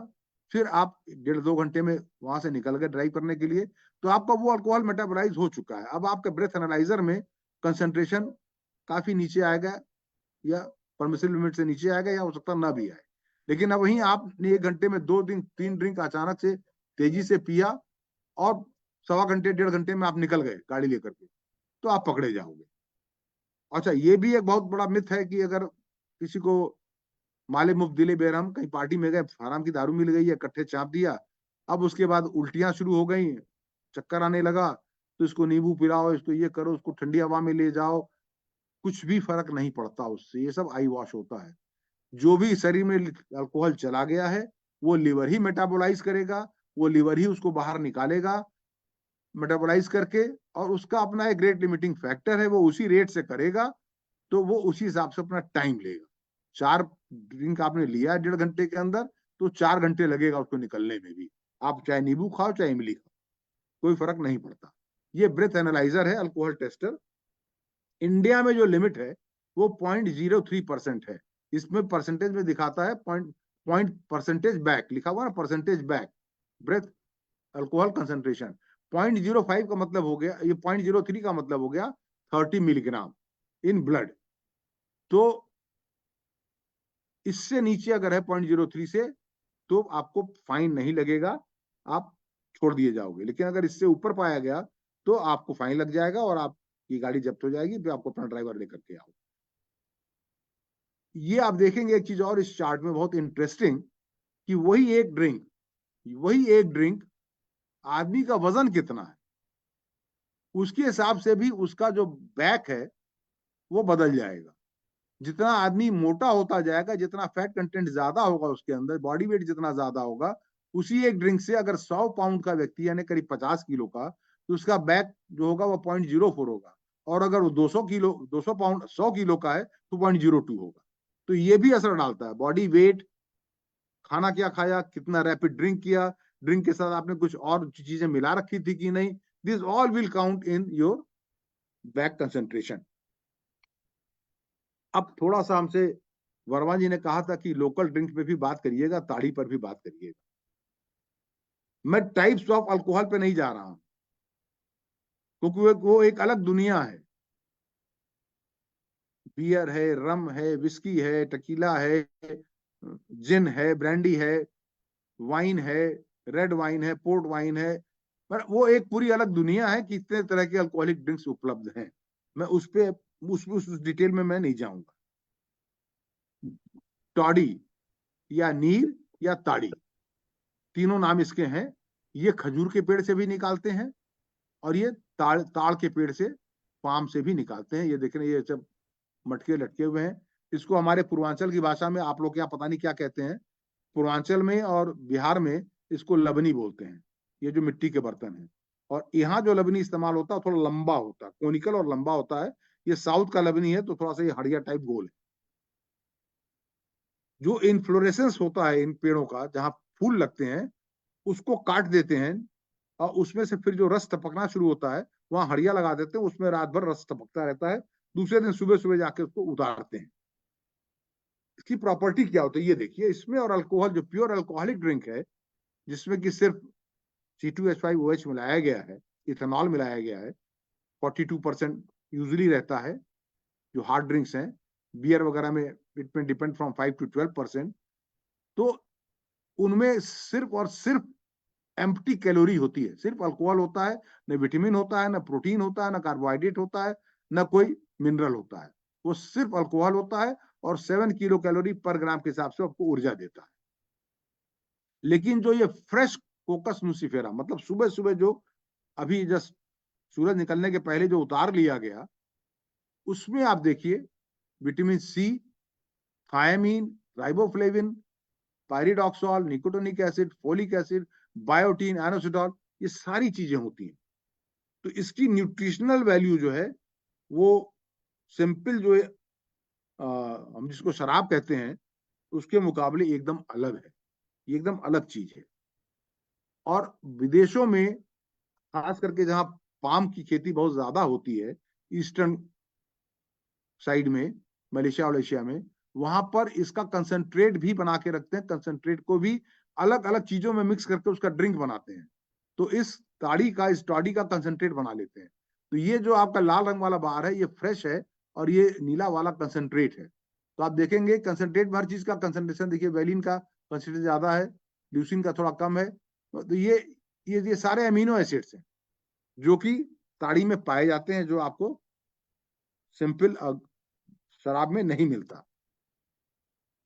फिर आप 1.5-2 घंटे में वहां से निकल गए ड्राइव करने के लिए, तो आपका वो अल्कोहल मेटाबोलाइज हो चुका है। अब आपके ब्रेथ एनालाइजर में कंसंट्रेशन काफी नीचे आएगा या परमिसिबल लिमिट से नीचे आएगा या हो सकता ना भी आए। लेकिन अब वहीं आपने 1 घंटे में 2-3 ड्रिंक अचानक से तेजी से पिया और 1.25 घंटे 1.5 घंटे में आप निकल गए गाड़ी लेकर के, तो आप पकड़े जाओगे। अच्छा, ये भी एक बहुत बड़ा मिथ है कि अगर किसी को माले मुफ्त दिले बेरहम, कहीं पार्टी में गए, हराम की दारू मिल गई है, इकट्ठे चाप दिया, अब उसके बाद उल्टियां शुरू हो गई, चक्कर आने लगा, तो इसको नींबू पिलाओ, इसको ये करो, उसको ठंडी हवा में ले जाओ, कुछ भी फर्क नहीं पड़ता उससे। ये सब आई वॉश होता है। जो भी शरीर में अल्कोहल चला गया है वो लिवर ही मेटाबोलाइज करेगा, वो लिवर ही उसको बाहर निकालेगा मेटाबोलाइज करके, और उसका अपना एक रेट लिमिटिंग फैक्टर है, वो उसी रेट से करेगा, तो वो उसी हिसाब से अपना टाइम लेगा। 4 ड्रिंक आपने लिया 1.5 घंटे के अंदर, तो 4 घंटे लगेगा उसको निकलने में भी। आप चाहे नींबू खाओ चाहे इमली खाओ, कोई फर्क नहीं पड़ता। ये ब्रेथ एनालाइजर है, अल्कोहल टेस्टर। इंडिया में जो लिमिट है वो 0.03% है। इसमें परसेंटेज में दिखाता है पॉइंट परसेंटेज बैक लिखा हुआ ना, percentage BAC breath alcohol concentration. 0.05 का मतलब हो गया, ये 0.03 का मतलब हो गया 30 मिलीग्राम इन ब्लड। तो इससे नीचे अगर है 0.03 से, तो आपको फाइन नहीं लगेगा, आप छोड़ दिए जाओगे। लेकिन अगर इससे ऊपर पाया गया तो आपको फाइन लग जाएगा और आपकी गाड़ी जब्त हो जाएगी, फिर आपको अपना ड्राइवर लेकर के आओ। ये आप देखेंगे एक चीज और इस चार्ट में बहुत इंटरेस्टिंग, कि वही एक ड्रिंक आदमी का वजन कितना है, उसके हिसाब से भी उसका जो बैक है वो बदल जाएगा। जितना आदमी मोटा होता जाएगा, जितना फैट कंटेंट ज्यादा होगा उसके अंदर, बॉडी वेट जितना ज्यादा होगा, उसी एक ड्रिंक से अगर 100 पाउंड का व्यक्ति यानी करीब 50 किलो का, तो उसका बैक जो होगा वो 0.04 होगा। और अगर वो 200 पाउंड 100 किलो का है तो 0.02 होगा। तो ये भी असर डालता है, बॉडी वेट, खाना क्या खाया, कितना रैपिड ड्रिंक किया, ड्रिंक के साथ आपने कुछ और चीजें मिला रखी थी कि नहीं, this all will count in your back concentration. अब थोड़ा सा हमसे वर्मा जी ने कहा था कि लोकल ड्रिंक पे भी बात करिएगा, ताड़ी पर भी बात करिएगा। मैं टाइप्स ऑफ अल्कोहल पे नहीं जा रहा हूं, क्योंकि वो एक अलग दुनिया है। बियर है, रम है, विस्की है, टकीला है, जिन है, ब्रांडी है, वाइन है, रेड वाइन है, पोर्ट वाइन है, पर वो एक पूरी अलग दुनिया है कि इतने तरह के अल्कोहलिक ड्रिंक्स उपलब्ध हैं। मैं उस डिटेल में मैं नहीं जाऊंगा। टॉडी या नीर या ताड़ी, तीनों नाम इसके हैं। ये खजूर के पेड़ से भी निकालते हैं और ये ताड़ के पेड़ से, पाम से भी निकालते हैं। ये देख रहे हैं, ये सब मटके लटके हुए हैं। इसको हमारे पूर्वांचल की भाषा में, आप लोग यहाँ पता नहीं क्या कहते हैं, पूर्वांचल में और बिहार में इसको लबनी बोलते हैं, ये जो मिट्टी के बर्तन हैं। और यहाँ जो लबनी इस्तेमाल होता है थोड़ा लंबा होता है, कोनिकल और लंबा होता है। ये साउथ का लबनी है, तो थोड़ा सा ये हड़िया टाइप गोल है। जो इन्फ्लोरेसेंस होता है इन पेड़ों का, जहाँ फूल लगते हैं, उसको काट देते हैं और उसमें से फिर जो रस टपकना शुरू होता है, वहां हड़िया लगा देते हैं, उसमें रात भर रस टपकता रहता है। दूसरे दिन सुबह सुबह जाके उसको उतारते हैं। इसकी प्रॉपर्टी क्या होती है ये देखिए इसमें। और अल्कोहल, जो प्योर अल्कोहलिक ड्रिंक है, जिसमें कि सिर्फ C2H5OH मिलाया गया है, इथेनॉल मिलाया गया है, 42% यूजली रहता है। जो हार्ड ड्रिंक्स हैं, बियर वगैरह में इट में डिपेंड फ्रॉम 5 to 12%। तो उनमें सिर्फ और सिर्फ एम्प्टी कैलोरी होती है, सिर्फ अल्कोहल होता है। न विटामिन होता है, न प्रोटीन होता है, न कार्बोहाइड्रेट होता है, न कोई मिनरल होता है। वो सिर्फ अल्कोहल होता है और 7 किलो कैलोरी पर ग्राम के हिसाब से आपको ऊर्जा देता है। लेकिन जो ये फ्रेश कोकस नुसिफेरा, मतलब सुबह सुबह जो अभी जस्ट सूरज निकलने के पहले जो उतार लिया गया, उसमें आप देखिए vitamin C, thiamine, riboflavin, pyridoxal, nicotinic acid, folic acid, biotin, inositol, ये सारी चीजें होती हैं। तो इसकी न्यूट्रिशनल वैल्यू जो है वो सिंपल जो है हम जिसको शराब कहते हैं उसके मुकाबले एकदम अलग है। ये एकदम अलग चीज है। और विदेशों में खास करके जहां पाम की खेती बहुत ज्यादा होती है, ईस्टर्न साइड में, मलेशिया वलेशिया में, वहां पर इसका कंसंट्रेट भी बना के रखते हैं। कंसंट्रेट को भी अलग अलग चीजों में मिक्स करके उसका ड्रिंक बनाते हैं। तो इस टॉडी का कंसंट्रेट बना लेते हैं। तो ये जो आपका लाल रंग वाला बार है, ये फ्रेश है और ये नीला वाला कंसंट्रेट है। तो आप देखेंगे कंसंट्रेट में हर चीज का कंसंट्रेशन देखिए, वैलिन का कंसंट्रेट ज्यादा है, ल्यूसिन का थोड़ा कम है। तो ये सारे अमीनो एसिड्स हैं जो कि ताड़ी में पाए जाते हैं, जो आपको सिंपल शराब में नहीं मिलता।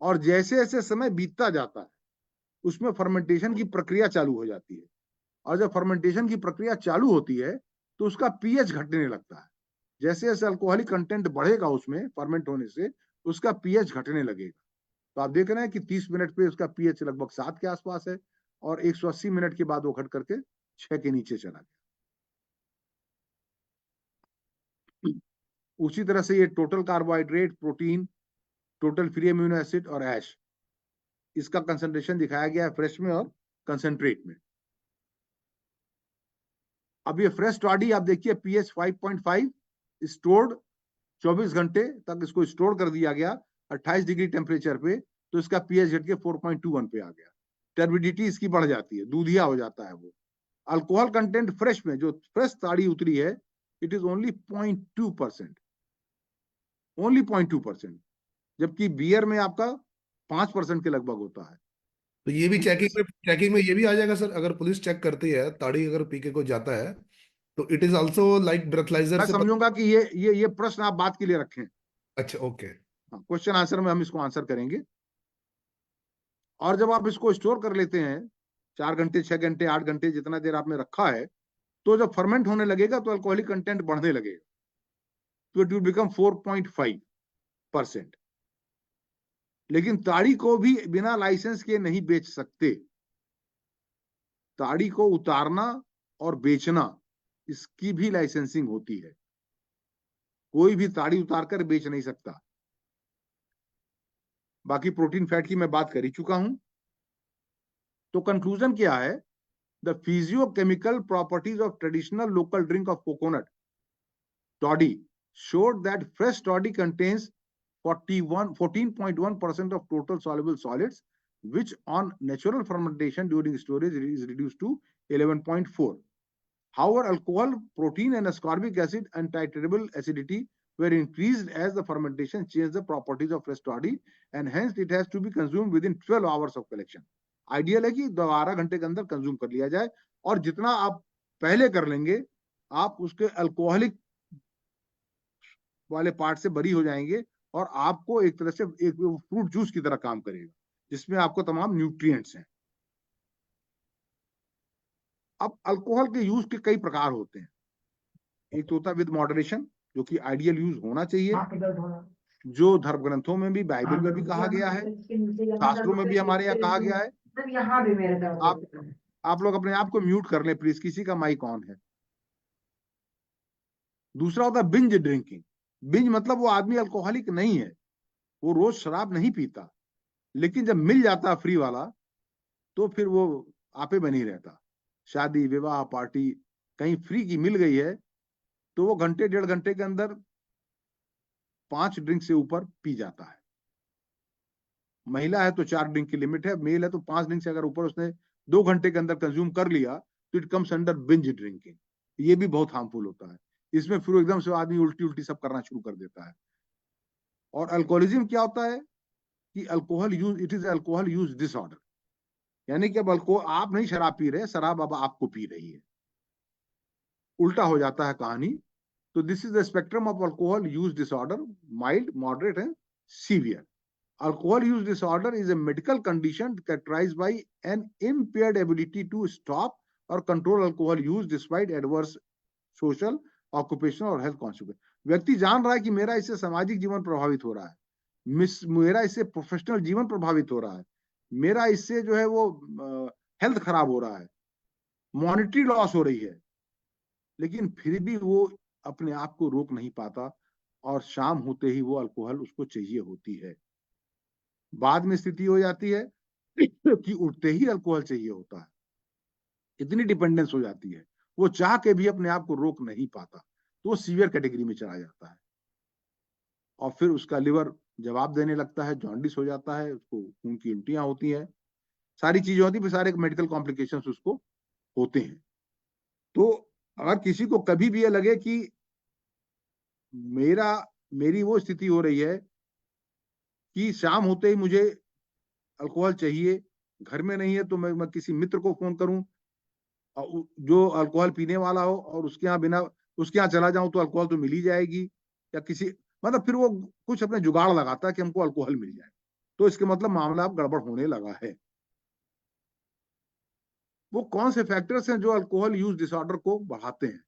और जैसे जैसे समय बीतता जाता है, उसमें फर्मेंटेशन की प्रक्रिया चालू हो जाती है। और जब फर्मेंटेशन की प्रक्रिया चालू होती है तो उसका पीएच घटने लगता है। जैसे जैसे अल्कोहलिक कंटेंट बढ़ेगा उसमें फर्मेंट होने से, उसका पीएच घटने लगेगा। तो आप देख रहे हैं कि 30 मिनट पे उसका पीएच लगभग 7 के आसपास है और 180 मिनट के बाद वो घट करके 6 के नीचे चला गया। उसी तरह से ये total carbohydrate, protein, total free amino acid और ऐश, इसका कंसंट्रेशन दिखाया गया है फ्रेश में और कंसंट्रेट में। अब ये फ्रेश टॉडी आप देखिए, पीएच 5.5, स्टोर्ड 24 घंटे तक इसको स्टोर कर दिया गया 28 डिग्री टेम्परेचर पे, तो इसका पीएच घट के 4.21 पे आ गया। टर्बिडिटी इसकी बढ़ जाती है, दूधिया हो जाता है वो। अल्कोहल कंटेंट फ्रेश में, जो फ्रेश ताड़ी उतरी है, इट इज ओनली 0.2%, ओनली 0.2%, जबकि बियर में आपका 5% के लगभग होता है। तो ये भी चेकिंग में ये भी आ जाएगा सर, अगर पुलिस चेक करती है ताड़ी अगर पी के कोई जाता है, तो it is also like breathalyser मैं से समझूंगा कि ये प्रश्न आप बात के लिए रखें। अच्छा, ओके। क्वेश्चन आंसर में हम इसको आंसर करेंगे। और जब आप इसको स्टोर कर लेते हैं 4 घंटे, 6 घंटे, 8 घंटे, जितना देर आपने रखा है, तो जब फर्मेंट होने लगेगा तो अल्कोहलिक कंटेंट बढ़ने लगेगा, तो इट विल बिकम 4.5%। लेकिन ताड़ी को भी बिना लाइसेंस के नहीं बेच सकते। ताड़ी को उतारना और बेचना, इसकी भी लाइसेंसिंग होती है। कोई भी ताड़ी उतार कर बेच नहीं सकता। बाकी प्रोटीन फैट की मैं बात कर ही चुका हूं। तो कंक्लूजन क्या है the physiochemical properties of traditional local drink of coconut toddy showed that fresh toddy contains 14.1% of total soluble solids, which on natural fermentation during storage is reduced to 11.4. However, alcohol, protein, and ascorbic acid and titrable acidity were increased as the fermentation changed the properties of fresh toddy, and hence it has to be consumed within 12 hours of collection. Ideal है कि 12 घंटे के अंदर consume कर लिया जाए, और जितना आप पहले कर लेंगे आप उसके अल्कोहलिक वाले पार्ट से बरी हो जाएंगे, और आपको एक तरह से एक फ्रूट जूस की तरह काम करेगा जिसमें आपको तमाम न्यूट्रिएंट्स हैं। अब अल्कोहल के यूज के कई प्रकार होते हैं। एक तो होता है विद मॉडरेशन, जो कि आइडियल यूज होना चाहिए, जो धर्म ग्रंथों में भी, बाइबल में भी कहा गया है, शास्त्रों में भी हमारे यहाँ कहा गया है। आप लोग अपने आप को म्यूट कर लें प्लीज, किसी का माइक ऑन है। दूसरा होता है बिंज ड्रिंकिंग। बिंज मतलब वो आदमी अल्कोहलिक नहीं है, वो रोज शराब नहीं पीता, लेकिन जब मिल जाता फ्री वाला तो फिर वो आपे बनी रहता। शादी विवाह पार्टी कहीं फ्री की मिल गई है तो वो घंटे 1.5 घंटे के अंदर 5 ड्रिंक से ऊपर पी जाता है। महिला है तो 4 ड्रिंक की लिमिट है, मेल है तो 5 ड्रिंक से अगर ऊपर उसने 2 घंटे के अंदर कंज्यूम कर लिया तो it comes under binge drinking. ये भी बहुत हार्मफुल होता है, इसमें फिर एकदम से आदमी उल्टी उल्टी सब करना शुरू कर देता है। और अल्कोहलिज्म क्या होता है कि alcohol use, it is alcohol use disorder, यानी कि अब अल्कोहल आप नहीं शराब पी रहे, शराब अब आपको पी रही है, उल्टा हो जाता है कहानी। तो this is the spectrum of alcohol use disorder, mild, moderate and severe. Alcohol use disorder is a medical condition characterized by an impaired ability to stop or control alcohol use despite adverse social, occupational और health consequences। व्यक्ति जान रहा है कि मेरा इससे सामाजिक जीवन प्रभावित हो रहा है, मेरा इससे प्रोफेशनल जीवन प्रभावित हो रहा है, मेरा इससे जो है वो हेल्थ खराब हो रहा है, मॉनिटरी लॉस हो रही है, लेकिन फिर भी वो अपने आप को रोक नहीं पाता और शाम होते ही वो अल्कोहल उसको चाहिए होती है। बाद में स्थिति हो जाती है कि उठते ही अल्कोहल चाहिए होता है, इतनी डिपेंडेंस हो जाती है, वो चाह के भी अपने आप को रोक नहीं पाता, तो वो सीवियर कैटेगरी में चला जाता है। और फिर उसका लिवर जवाब देने लगता है, जॉन्डिस हो जाता है, उसको खून की उल्टियां होती हैं, सारी चीजें होती है, फिर सारे मेडिकल कॉम्प्लिकेशंस उसको होते हैं। तो अगर किसी को कभी भी ये लगे कि मेरी वो स्थिति हो रही है कि शाम होते ही मुझे अल्कोहल चाहिए, घर में नहीं है तो मैं किसी मित्र को फोन करूं जो अल्कोहल पीने वाला हो और उसके यहाँ चला जाऊं तो अल्कोहल तो मिल ही जाएगी, या किसी मतलब फिर वो कुछ अपने जुगाड़ लगाता है कि हमको अल्कोहल मिल जाए, तो इसके मतलब मामला अब गड़बड़ होने लगा है। वो कौन से फैक्टर्स हैं जो अल्कोहल यूज डिसऑर्डर को बढ़ाते हैं?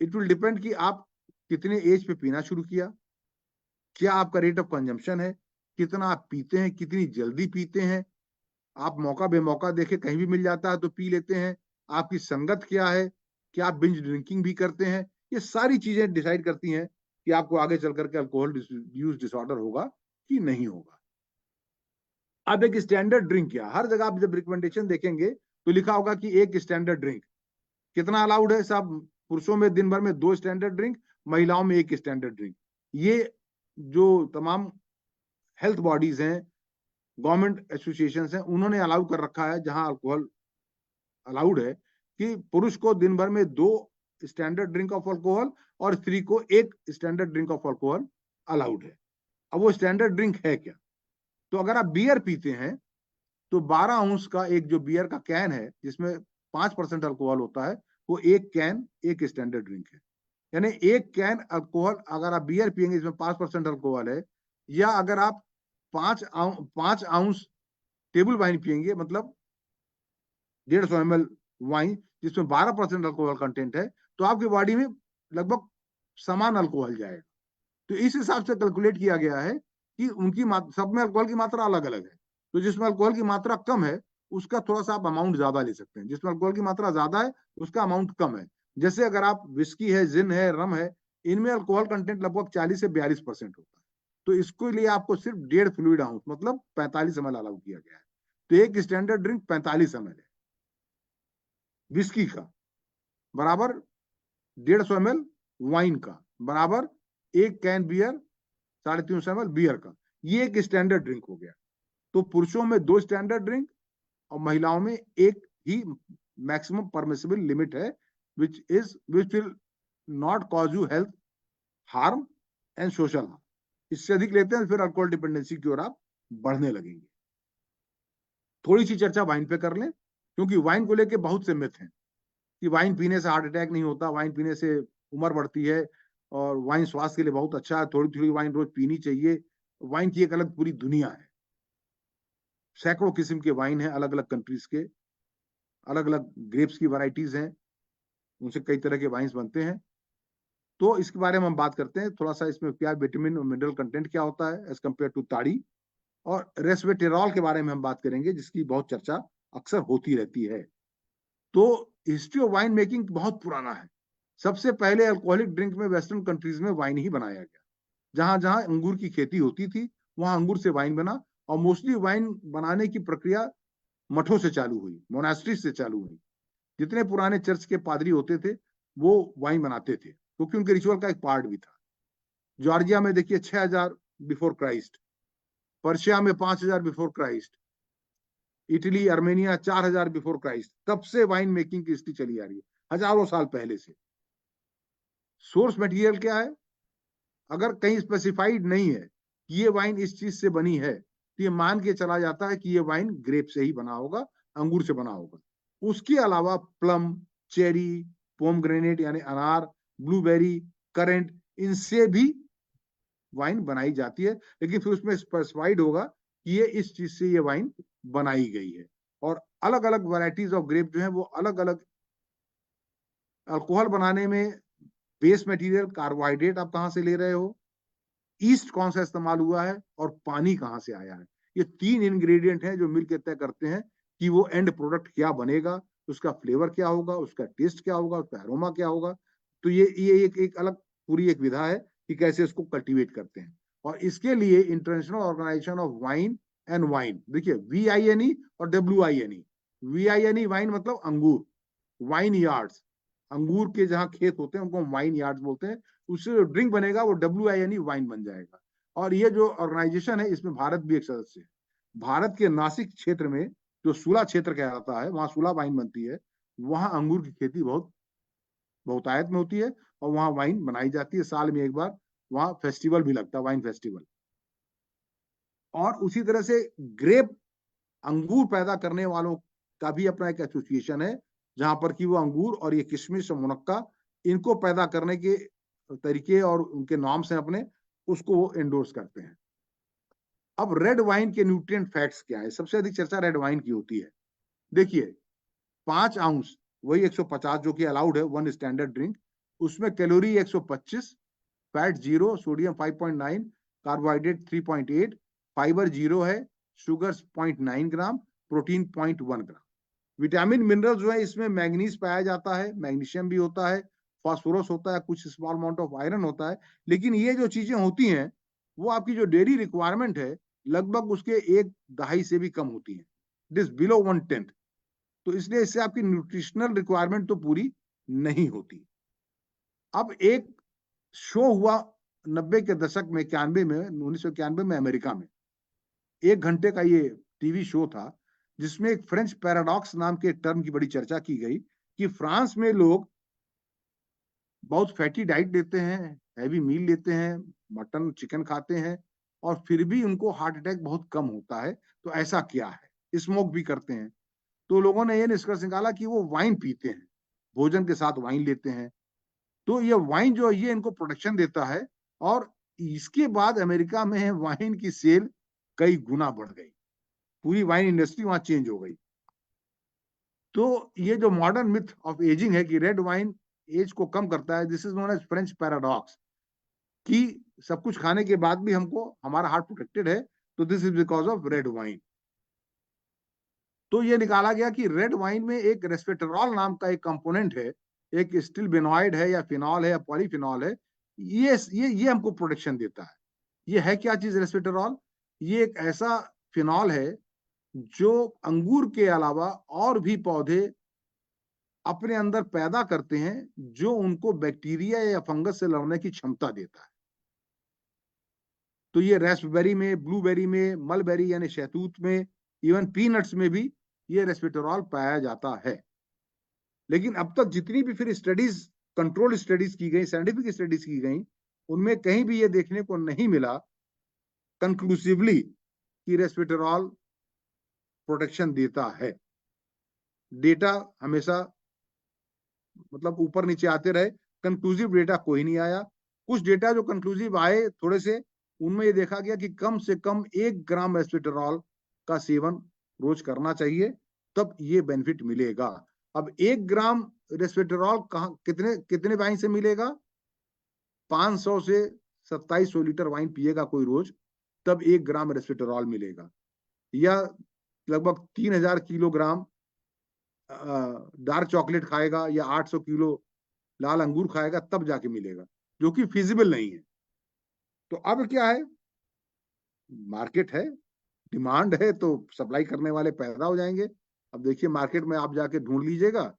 इट विल डिपेंड कि आप कितने एज पे पीना शुरू किया, क्या आपका रेट ऑफ कंजम्पशन है, कितना आप पीते हैं, कितनी जल्दी पीते हैं, आप मौका बेमौका देखे कहीं भी मिल जाता है तो पी लेते हैं, आपकी संगत क्या है, क्या आप बिंज ड्रिंकिंग भी करते हैं, ये सारी चीजें डिसाइड करती हैं कि आपको आगे चल करके अल्कोहल यूज डिसऑर्डर होगा कि नहीं होगा। अब एक स्टैंडर्ड ड्रिंक क्या, हर जगह आप जब रिकमेंडेशन देखेंगे तो लिखा होगा कि एक स्टैंडर्ड ड्रिंक, कितना अलाउड है साहब? पुरुषों में दिन भर में 2 स्टैंडर्ड ड्रिंक, महिलाओं में 1 स्टैंडर्ड ड्रिंक। ये जो तमाम हेल्थ बॉडीज हैं, गवर्नमेंट एसोसिएशन हैं, उन्होंने अलाउ कर रखा है, जहां अल्कोहल अलाउड है कि पुरुष को दिन भर में 2 स्टैंडर्ड ड्रिंक ऑफ अल्कोहल और स्त्री को 1 standard drink of alcohol allowed है। अब वो स्टैंडर्ड ड्रिंक है क्या? तो अगर आप बियर पीते हैं तो 12 अंश का एक जो बियर का कैन है जिसमें 5% अल्कोहल होता है, वो 1 कैन 1 स्टैंडर्ड ड्रिंक है। यानी 1 कैन अल्कोहल अगर आप बियर पियेंगे इसमें 5% अल्कोहल है, या अगर आप 5 आउंस टेबल वाइन पियेंगे, मतलब 150 ml वाइन जिसमें 12% अल्कोहल कंटेंट है, तो आपकी बॉडी में लगभग समान अल्कोहल जाएगा। तो इस हिसाब से कैलकुलेट किया गया है कि उनकी सब में अल्कोहल की मात्रा अलग अलग है, तो जिसमें अल्कोहल की मात्रा कम है उसका थोड़ा सा आप अमाउंट ज्यादा ले सकते हैं, जिसमें अल्कोहल की मात्रा ज्यादा है उसका अमाउंट कम है। जैसे अगर आप विस्की है, जिन है, रम है, इनमें अल्कोहल कंटेंट लगभग 40 से 42% होता है, तो इसके लिए आपको सिर्फ 1.5 फ्लूइड आउंस मतलब 45 ml अलाउ किया गया है। तो एक स्टैंडर्ड ड्रिंक 45 ml है। विस्की का, बराबर 150 ml वाइन का, बराबर 1 कैन बियर 350 ml बियर का। ये एक स्टैंडर्ड ड्रिंक हो गया। तो पुरुषों में 2 स्टैंडर्ड ड्रिंक और महिलाओं में एक ही मैक्सिमम परमिसिबल लिमिट है, which will not cause you health harm and social harm। इससे अधिक लेते हैं फिर अल्कोहल डिपेंडेंसी की ओर आप बढ़ने लगेंगे। थोड़ी सी चर्चा वाइन पे कर लें, क्योंकि वाइन को लेके बहुत से मिथ हैं कि वाइन पीने से हार्ट अटैक नहीं होता, वाइन पीने से उम्र बढ़ती है, और वाइन स्वास्थ्य के लिए बहुत अच्छा है, थोड़ी थोड़ी वाइन रोज पीनी चाहिए। वाइन की एक अलग पूरी दुनिया है, सैकड़ों किस्म के वाइन है, अलग अलग कंट्रीज के, अलग अलग ग्रेप्स की वैरायटीज हैं, उनसे कई तरह के वाइन्स बनते हैं। तो इसके बारे में हम बात करते हैं थोड़ा सा, इसमें क्या विटामिन और मिनरल कंटेंट क्या होता है एज कम्पेयर टू ताड़ी, और रेस्वेटेरॉल के बारे में हम बात करेंगे, जिसकी बहुत चर्चा अक्सर होती रहती है। तो हिस्ट्री ऑफ वाइन मेकिंग बहुत पुराना है। सबसे पहले अल्कोहलिक ड्रिंक में वेस्टर्न कंट्रीज में वाइन ही बनाया गया। जहां जहां अंगूर की खेती होती थी वहां अंगूर से वाइन बना, और मोस्टली वाइन बनाने की प्रक्रिया मठों से चालू हुई, मोनास्ट्री से चालू हुई। जितने पुराने चर्च के पादरी होते थे वो वाइन बनाते थे, क्योंकि उनके रिचुअल का एक पार्ट भी था। जॉर्जिया में देखिए 6000 बिफोर क्राइस्ट, पर्शिया में 5000 before Christ, Italy Armenia 4000 before Christ, तब से वाइन मेकिंग की हिस्ट्री चली आ रही है, हजारों साल पहले से। सोर्स मटेरियल क्या है? अगर कहीं स्पेसिफाइड नहीं है कि ये वाइन इस चीज से बनी है, तो ये मान के चला जाता है कि ये वाइन ग्रेप से ही बना होगा, अंगूर से बना होगा। उसके अलावा प्लम, चेरी, पोमग्रेनेट यानी अनार, ब्लूबेरी, करेंट, इनसे भी वाइन बनाई जाती है, लेकिन फिर उसमें स्पेसिफाइड होगा कि ये इस चीज से ये वाइन बनाई गई है। और अलग अलग वैरायटीज ऑफ ग्रेप जो है वो अलग अलग अल्कोहल बनाने में बेस मटेरियल कार्बोहाइड्रेट आप कहां से ले रहे हो, ईस्ट कौन सा इस्तेमाल हुआ है, और पानी कहां से आया है। ये 3 इंग्रेडिएंट हैं जो मिलकर तय करते हैं कि वो एंड प्रोडक्ट क्या बनेगा, उसका फ्लेवर क्या होगा, उसका टेस्ट क्या होगा, उसका एरोमा क्या होगा। तो ये एक अलग पूरी एक विधा है कि कैसे उसको कल्टीवेट करते हैं। और इसके लिए International Organisation of Vine and Wine, देखिए VINE और WINE। VINE वाइन मतलब अंगूर, वाइन यार्ड्स, अंगूर के जहां खेत होते हैं उनको वाइन यार्ड्स बोलते हैं। उससे जो ड्रिंक बनेगा वो WINE वाइन बन जाएगा। और ये जो ऑर्गेनाइजेशन है इसमें भारत भी एक सदस्य है। भारत के नासिक क्षेत्र में जो सूला क्षेत्र कहलाता है, वहां सूला वाइन बनती है, वहां अंगूर की खेती बहुत बहुतायत में होती है, और वहां वाइन बनाई जाती है। साल में एक बार वहां फेस्टिवल भी लगता है, वाइन फेस्टिवल। और उसी तरह से ग्रेप, अंगूर पैदा करने वालों का भी अपना एक एसोसिएशन है, जहां पर कि वो अंगूर और ये किशमिश और मुनक्का, इनको पैदा करने के तरीके और उनके नॉर्म्स हैं अपने, उसको वो एंडोर्स करते हैं। अब रेड वाइन के न्यूट्रिएंट फैक्ट्स क्या है? सबसे अधिक चर्चा रेड वाइन की होती है। देखिए 5 आउंस, वही 150 जो कि अलाउड है, वन स्टैंडर्ड ड्रिंक, उसमें calorie 125, fat 0, sodium 5.9, carbohydrate 3.8, fibre 0 है, शुगर 0.9 ग्राम, प्रोटीन 0.1 ग्राम। विटामिन मिनरल जो है इसमें मैग्नीज पाया जाता है, मैग्नीशियम भी होता है, फास्फोरस होता है, कुछ स्मॉल अमाउंट ऑफ आयरन होता है। लेकिन ये जो चीजें होती हैं वो आपकी जो डेली रिक्वायरमेंट है लगभग उसके 1/2 से भी कम होती है, इट इज बिलो 1/10। तो इसलिए इससे आपकी न्यूट्रिशनल रिक्वायरमेंट तो पूरी नहीं होती। अब एक शो हुआ 90 के दशक में, 1991 में अमेरिका में, 1 घंटे का ये टीवी शो था, जिसमें एक फ्रेंच पैराडॉक्स नाम के टर्म की बड़ी चर्चा की गई कि फ्रांस में लोग बहुत फैटी डाइट लेते हैं, हैवी मील लेते हैं, मटन चिकन खाते हैं, और फिर भी उनको हार्ट अटैक बहुत कम होता है। तो ऐसा क्या है? स्मोक भी करते हैं। तो लोगों ने ये निष्कर्ष निकाला कि वो वाइन पीते हैं, भोजन के साथ वाइन लेते हैं। तो ये वाइन जो है ये इनको प्रोटेक्शन देता है, और इसके बाद अमेरिका में वाइन की सेल कई गुना बढ़ गई, पूरी वाइन इंडस्ट्री वहां चेंज हो गई। तो ये जो मॉडर्न मिथ ऑफ एजिंग है कि रेड वाइन एज को कम करता है, this is known as French paradox, कि सब कुछ खाने के बाद भी हमको हमारा हार्ट प्रोटेक्टेड है, तो this is because of red wine. तो ये निकाला गया कि रेड वाइन में एक रेस्वेटरॉल नाम का एक कंपोनेंट है, एक स्टिलबेनॉइड है या फिनॉल है या पॉलीफिनॉल है, ये हमको प्रोटेक्शन देता है। ये है क्या चीज रेस्वेटरॉल? ये एक ऐसा फिनॉल है जो अंगूर के अलावा और भी पौधे अपने अंदर पैदा करते हैं जो उनको बैक्टीरिया या फंगस से लड़ने की क्षमता देता है। तो ये रास्पबेरी में, ब्लूबेरी में, मलबेरी यानी शहतूत में, इवन पीनट्स में भी ये रेस्वेटरॉल पाया जाता है। लेकिन अब तक जितनी भी फिर स्टडीज, कंट्रोल स्टडीज की गई, साइंटिफिक स्टडीज की गई, उनमें कहीं भी ये देखने को नहीं मिला कंक्लूसिवली कि रेस्वेटरॉल प्रोटेक्शन देता है। डेटा हमेशा मतलब ऊपर नीचे आते रहे, कंक्लूसिव डेटा कोई नहीं आया। कुछ डेटा जो कंक्लूसिव आए थोड़े से, उनमें ये देखा गया कि कम से कम 1 ग्राम रेस्वेटरॉल का सेवन रोज करना चाहिए, तब ये बेनिफिट मिलेगा। अब 1 ग्राम रेस्वेटरॉल कहाँ, कितने वाइन से मिलेगा? 500 से 2700 लीटर वाइन पिएगा कोई रोज, तब 1 ग्राम रेस्वेटरॉल मिलेगा। या लगभग 3000 किलोग्राम डार्क चॉकलेट खाएगा या 800 किलो लाल अंगूर खाएगा, तब जाके मिलेगा, जो कि फिजिबल नहीं है। तो अब क्या है, मार्केट है, डिमांड है, तो सप्लाई करने वाले पैदा हो जाएंगे। अब देखिए मार्केट में आप जाके ढूंढ लीजिएगा,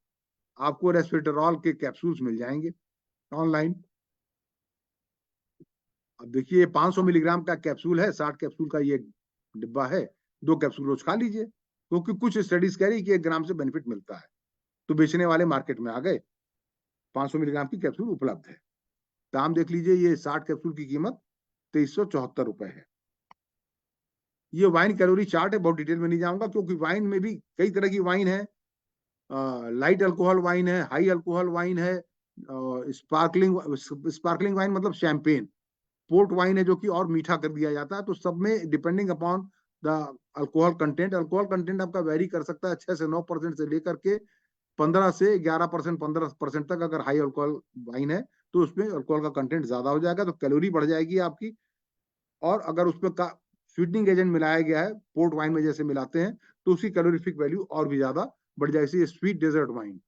आपको रेस्वेटरॉल के कैप्सूल्स मिल जाएंगे ऑनलाइन। अब देखिए 500 मिलीग्राम का कैप्सूल है, 60 कैप्सूल का ये डिब्बा है, 2 कैप्सूल रोज खा लीजिए, क्योंकि कुछ स्टडीज कह रही कि 1 ग्राम से बेनिफिट मिलता है। तो बेचने वाले मार्केट में आ गए, 500 मिलीग्राम की कैप्सूल उपलब्ध है। दाम देख लीजिए, ये 60 कैप्सूल की कीमत 2374 रुपए है। ये वाइन कैलोरी चार्ट है, बहुत डिटेल में नहीं जाऊंगा, क्योंकि वाइन में भी कई तरह की वाइन है। लाइट अल्कोहल वाइन है, हाई अल्कोहल वाइन है, स्पार्कलिंग वाइन मतलब शैंपेन, पोर्ट वाइन है जो कि और मीठा कर दिया जाता है। तो सब में depending upon the alcohol content आपका वेरी कर सकता है 6 से 9% से लेकर के 15 से 11%, 15% तक। अगर हाई अल्कोहल वाइन है तो उसमें अल्कोहल का कंटेंट ज्यादा हो जाएगा, तो कैलोरी बढ़ जाएगी आपकी। और अगर उसमें स्वीटनिंग एजेंट मिलाया गया है, पोर्ट वाइन में जैसे मिलाते हैं, तो उसकी कैलोरीफिक वैल्यू और भी ज्यादा बढ़ जाएगी। स्वीट डेजर्ट वाइन,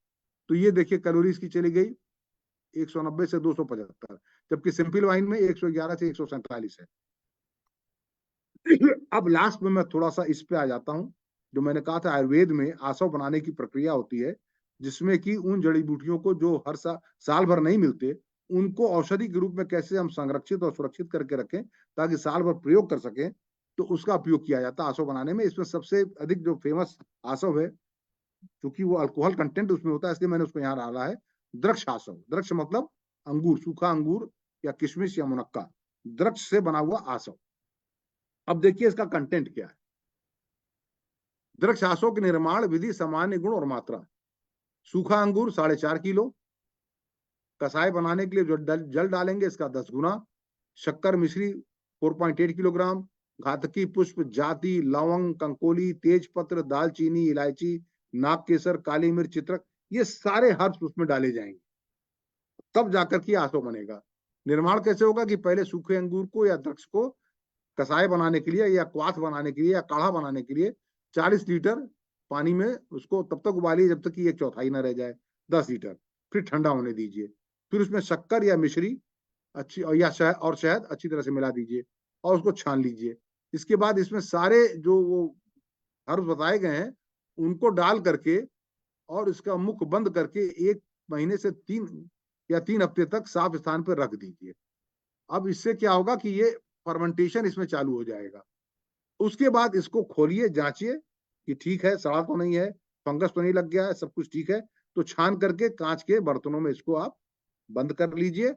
तो ये देखिए कैलोरीज की चली गई 190 से 275, जबकि सिंपल वाइन में 111 से 147 है। अब लास्ट में मैं थोड़ा सा इस पे आ जाता हूं, जो मैंने कहा था आयुर्वेद में आसव बनाने की प्रक्रिया होती है, जिसमें कि उन जड़ी बूटियों को जो हर साल भर नहीं मिलते, उनको औषधि के रूप में कैसे हम संरक्षित और सुरक्षित करके रखें ताकि साल भर प्रयोग कर सकें, तो उसका उपयोग किया जाता है आसव बनाने में। इसमें सबसे अधिक जो फेमस आसव है, क्योंकि वो अल्कोहल कंटेंट उसमें होता है, इसलिए मैंने उसको यहाँ डाला है, द्रक्ष आसव। द्रक्ष मतलब अंगूर, सूखा अंगूर या किशमिश या मुनक्का, द्रक्ष से बना हुआ आसव। अब देखिए इसका कंटेंट क्या है। द्रक्ष आसव की निर्माण विधि, सामान्य गुण और मात्रा। सूखा अंगूर 4.5 किलो, कसाय बनाने के लिए जो जल डालेंगे इसका 10 गुना, शक्कर मिश्री 4.8 किलोग्राम, घातकी पुष्प, जाति, लवंग, कंकोली, तेज पत्र, दालचीनी, इलायची, नाग केसर, काली मिर्च, चित्रक, ये सारे हर्ब्स उसमें डाले जाएंगे, तब जाकर के आसव बनेगा। निर्माण कैसे होगा कि पहले सूखे अंगूर को या द्रक्ष को कसाय बनाने के लिए या क्वाथ बनाने के लिए या काढ़ा बनाने के लिए 40 लीटर पानी में उसको तब तक उबालिए जब तक कि 1/4 ना रह जाए, 10 लीटर, फिर ठंडा होने दीजिए। फिर उसमें शक्कर या मिश्री अच्छी या शहद अच्छी तरह से मिला दीजिए और उसको छान लीजिए। इसके बाद इसमें सारे जो वो हर्ब्स बताए गए हैं उनको डाल करके और इसका मुख बंद करके 1 महीने से 3 हफ्ते तक साफ स्थान पर रख दीजिए। अब इससे क्या होगा कि ये फर्मेंटेशन इसमें चालू हो जाएगा। उसके बाद इसको खोलिए, जांचिए कि ठीक है, सड़ा तो नहीं है, फंगस तो नहीं लग गया है, सब कुछ ठीक है, तो छान करके कांच के बर्तनों में इसको आप बंद कर लीजिए।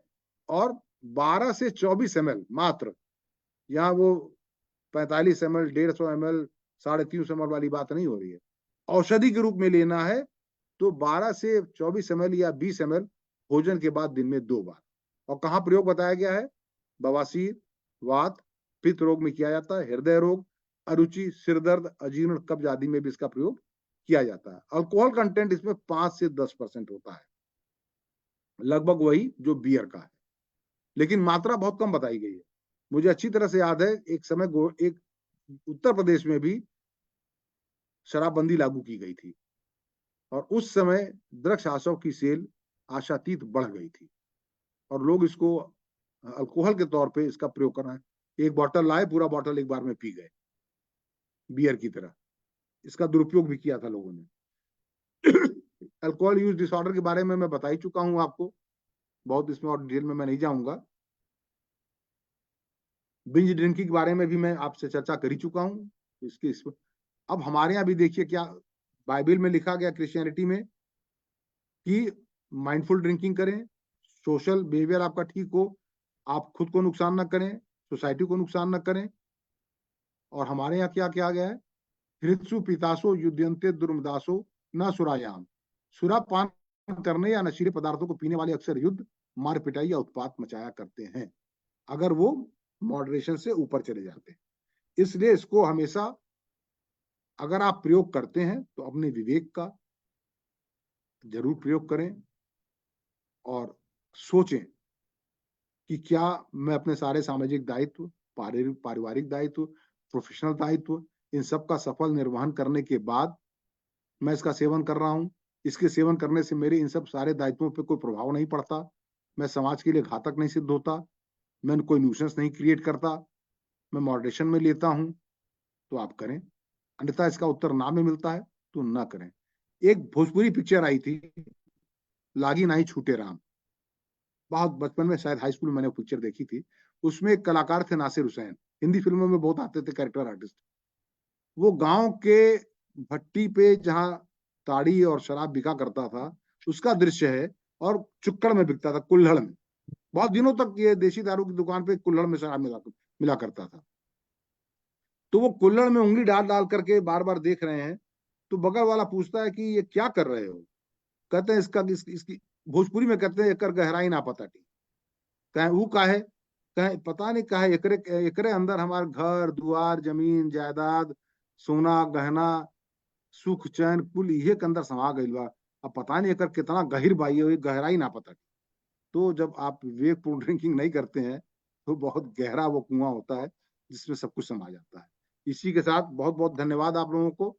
और 12 से 24 ml मात्र, यहाँ वो 45 ml, 150 ml, 350 ml वाली बात नहीं हो रही है, औषधि के रूप में लेना है तो 12 से 24 ml या 20 ml भोजन के बाद दिन में 2 बार। और कहाँ प्रयोग बताया गया है? बवासीर, वात, पित्त रोग में किया जाता है, हृदय रोग, अरुचि, सिर दर्द, अजीर्ण, कब्ज आदि में भी इसका प्रयोग किया जाता है। अल्कोहल कंटेंट इसमें 5 से 10% होता है, लगभग वही जो बियर का है, लेकिन मात्रा बहुत कम बताई गई है। मुझे अच्छी तरह से याद है एक समय एक उत्तर प्रदेश में भी शराबबंदी लागू की गई थी और उस समय द्रक्ष आसव की सेल आशातीत बढ़ गई थी और लोग इसको अल्कोहल के तौर पे इसका प्रयोग कर रहे हैं। एक बॉटल लाए, पूरा बॉटल एक बार में पी गए, बियर की तरह। इसका दुरुपयोग भी किया था लोगों ने। अल्कोहल यूज डिसऑर्डर के बारे में मैं बता ही चुका हूं आपको, बहुत इसमें और डिटेल में मैं नहीं जाऊंगा। बिंज ड्रिंकिंग के बारे में भी मैं आपसे चर्चा कर ही चुका हूं। अब हमारे यहाँ भी देखिए क्या बाइबल में लिखा गया क्रिश्चियनिटी में कि माइंडफुल ड्रिंकिंग करें, सोशल बिहेवियर आपका ठीक हो, आप खुद को नुकसान न करें, सोसाइटी को नुकसान न करें। और हमारे यहाँ क्या किया गया है, हृत्सु पितासो युद्धयन्ते दुर्मदासो न सुरायाम। सुरा पान करने या नशीले पदार्थों को पीने वाले अक्सर युद्ध, मार पिटाई या उत्पात मचाया करते हैं, अगर वो मॉडरेशन से ऊपर चले जाते हैं। इसलिए इसको हमेशा अगर आप प्रयोग करते हैं तो अपने विवेक का जरूर प्रयोग करें और सोचें कि क्या मैं अपने सारे सामाजिक दायित्व, पारिवारिक दायित्व, प्रोफेशनल दायित्व, इन सब का सफल निर्वहन करने के बाद मैं इसका सेवन कर रहा हूं। इसके सेवन करने से मेरे इन सब सारे दायित्वों पर कोई प्रभाव नहीं पड़ता, मैं समाज के लिए घातक नहीं सिद्ध होता, मैं कोई न्यूसेंस नहीं क्रिएट करता, मैं मॉडरेशन में लेता हूं, तो आप करें। अन्यथा इसका उत्तर ना में मिलता है तो ना करें। एक भोजपुरी पिक्चर आई थी, लागी नहीं छूटे राम, बहुत बचपन में, शायद हाई स्कूल में मैंने वो पिक्चर देखी थी। उसमें एक कलाकार थे नासिर हुसैन, हिंदी फिल्मों में बहुत आते थे कैरेक्टर आर्टिस्ट। वो गांव के भट्टी पे जहाँ ताड़ी और शराब बिका करता था उसका दृश्य है, और चुक्कड़ में बिकता था, कुल्हड़ में। बहुत दिनों तक ये देशी दारू की दुकान पे कुल्हड़ में शराब मिला करता था। तो वो कुल्हड़ में उंगली डाल डाल करके बार बार देख रहे हैं, तो बगल वाला पूछता है कि ये क्या कर रहे हो? कहते हैं इसकी भोजपुरी में कहते हैं एकर गहराई ना पता टी। कहे वो काहे? कहे पता नहीं काहे, एकरे अंदर हमार घर दुआर जमीन जायदाद सोना गहना सुख चैन कुल इहे के अंदर समा गइल बा। अब पता नहीं एकर कितना गहिर बा, ये गहराई ना पता। तो जब आप विवेकपूर्ण ड्रिंकिंग नहीं करते हैं तो बहुत गहरा वो कुआं होता है जिसमें सब कुछ समा जाता है। इसी के साथ बहुत बहुत धन्यवाद आप लोगों को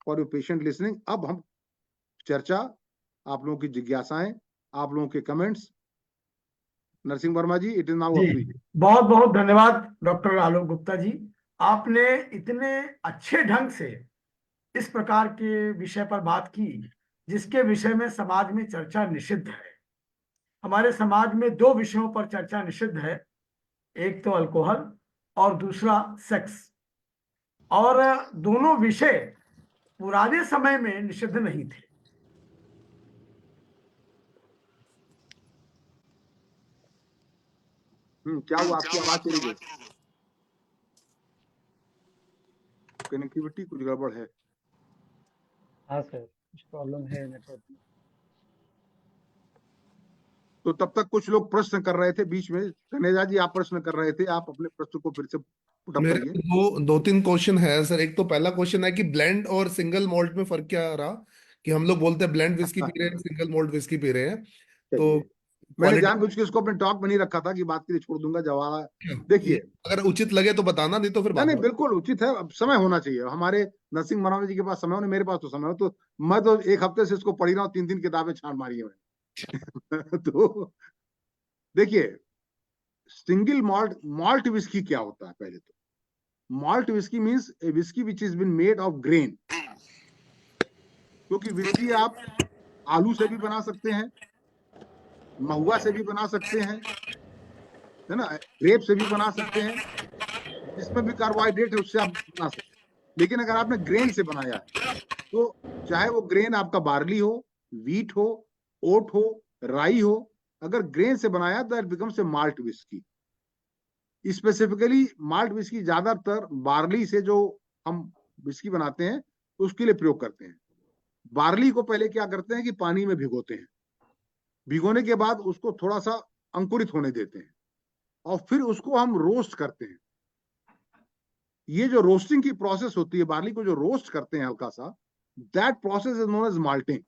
फॉर योर पेशेंट लिसनिंग। अब हम चर्चा, आप लोगों की जिज्ञासाएं, आप लोगों के comments. Narsingh Verma ji, it is now up to you. बहुत बहुत धन्यवाद डॉक्टर आलोक गुप्ता जी, आपने इतने अच्छे ढंग से इस प्रकार के विषय पर बात की जिसके विषय में समाज में चर्चा निषिद्ध है। हमारे समाज में दो विषयों पर चर्चा निषिद्ध है, एक तो अल्कोहल और दूसरा सेक्स, और दोनों विषय पुराने समय में निषिद्ध नहीं थे। क्या हुआ? आपकी आवाज चली गई, कनेक्टिविटी कुछ गड़बड़ है। हाँ सर, कुछ प्रॉब्लम है नेटवर्क में। तो तब तक कुछ लोग प्रश्न कर रहे थे बीच में। कन्हैया जी आप प्रश्न कर रहे थे, आप अपने प्रश्न को फिर से पुट अप मेरे करिए। दो तीन क्वेश्चन है सर। एक तो पहला क्वेश्चन है कि ब्लेंड और सिंगल मॉल्ट में फर्क क्या रहा, कि हम लोग बोलते हैं ब्लेंड विस्की पी रहे हैं, सिंगल मॉल्ट विस्की पी रहे हैं, तो मैंने क्वालिटी जानबूझ के इसको अपने टॉक में नहीं रखा था कि बात के लिए छोड़ दूंगा जवाब। देखिए, अगर उचित लगे तो बताना, नहीं तो फिर नहीं बाद नहीं में। बिल्कुल उचित है, अब समय होना चाहिए। हमारे नरसिंह मराना जी के पास समय हो, मेरे पास तो समय हो। तो मैं तो एक हफ्ते से इसको पढ़ी रहा हूँ, 3 किताबें छान मारी है मैंने। तो देखिए, सिंगल मॉल्ट विस्की क्या होता है? पहले तो malt whisky means a whisky which is been made of grain. क्योंकि विस्की आप आलू से भी बना सकते हैं, महुआ से भी बना सकते हैं, है ना, ग्रेप से भी बना सकते हैं, जिसमें भी कार्बोहाइड्रेट है उससे आप बना सकते हैं। लेकिन अगर आपने ग्रेन से बनाया है तो चाहे वो ग्रेन आपका बार्ली हो, वीट हो, ओट हो, राई हो, अगर ग्रेन से बनाया तो it becomes a malt whisky. Specifically malt whisky ज्यादातर बार्ली से जो हम विस्की बनाते हैं उसके लिए प्रयोग करते हैं। बार्ली को पहले क्या करते हैं कि पानी में भिगोते हैं, भिगोने के बाद उसको थोड़ा सा अंकुरित होने देते हैं और फिर उसको हम रोस्ट करते हैं। ये जो रोस्टिंग की प्रोसेस होती है, बार्ली को जो रोस्ट करते हैं हल्का सा, that process is known as malting.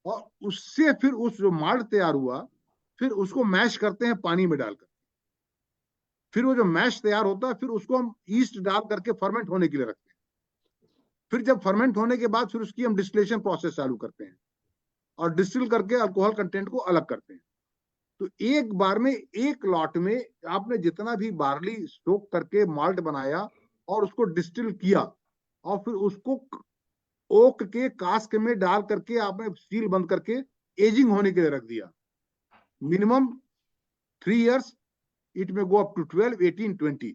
और उससे फिर उस जो माल्ट तैयार हुआ फिर उसको मैश करते हैं पानी में डालकर। फिर वो जो मैश तैयार होता है फिर उसको हम ईस्ट डाल करके फर्मेंट होने के लिए रखते हैं। फिर जब फर्मेंट होने के बाद फिर उसकी हम डिस्टिलेशन प्रोसेस चालू करते हैं और डिस्टिल करके अल्कोहल कंटेंट को अलग करते हैं। तो एक बार में एक लॉट में आपने जितना भी बार्ली सोक करके माल्ट बनाया और उसको डिस्टिल किया और फिर उसको ओक के कास्क में डाल करके आपने सील बंद करके एजिंग होने के लिए रख दिया। मिनिमम 3 years, इट में गो अप टू 12, 18, 20।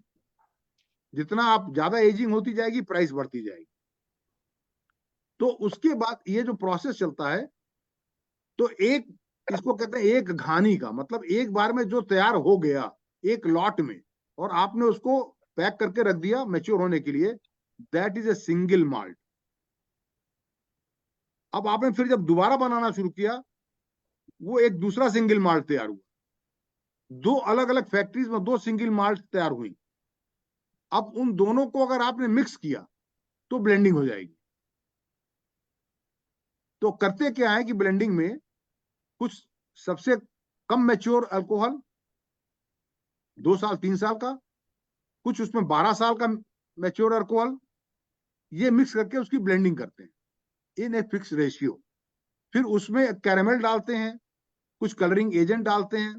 जितना आप ज्यादा एजिंग होती जाएगी प्राइस बढ़ती जाएगी। तो उसके बाद ये जो प्रोसेस चलता है, तो एक इसको कहते हैं एक घानी का मतलब एक बार में जो तैयार हो गया एक लॉट में और आपने उसको पैक करके रख दिया मैच्योर होने के लिए, that is a single malt. अब आपने फिर जब दोबारा बनाना शुरू किया, वो एक दूसरा सिंगल माल्ट तैयार हुआ। दो अलग अलग फैक्ट्रीज में दो सिंगल माल्ट तैयार हुई। अब उन दोनों को अगर आपने मिक्स किया तो ब्लेंडिंग हो जाएगी। तो करते क्या है कि ब्लेंडिंग में कुछ सबसे कम मैच्योर अल्कोहल 2 साल 3 साल का, कुछ उसमें 12 साल का मैच्योर अल्कोहल, ये मिक्स करके उसकी ब्लेंडिंग करते हैं इन ए फिक्स रेशियो। फिर उसमें कैरेमल डालते हैं, कुछ कलरिंग एजेंट डालते हैं।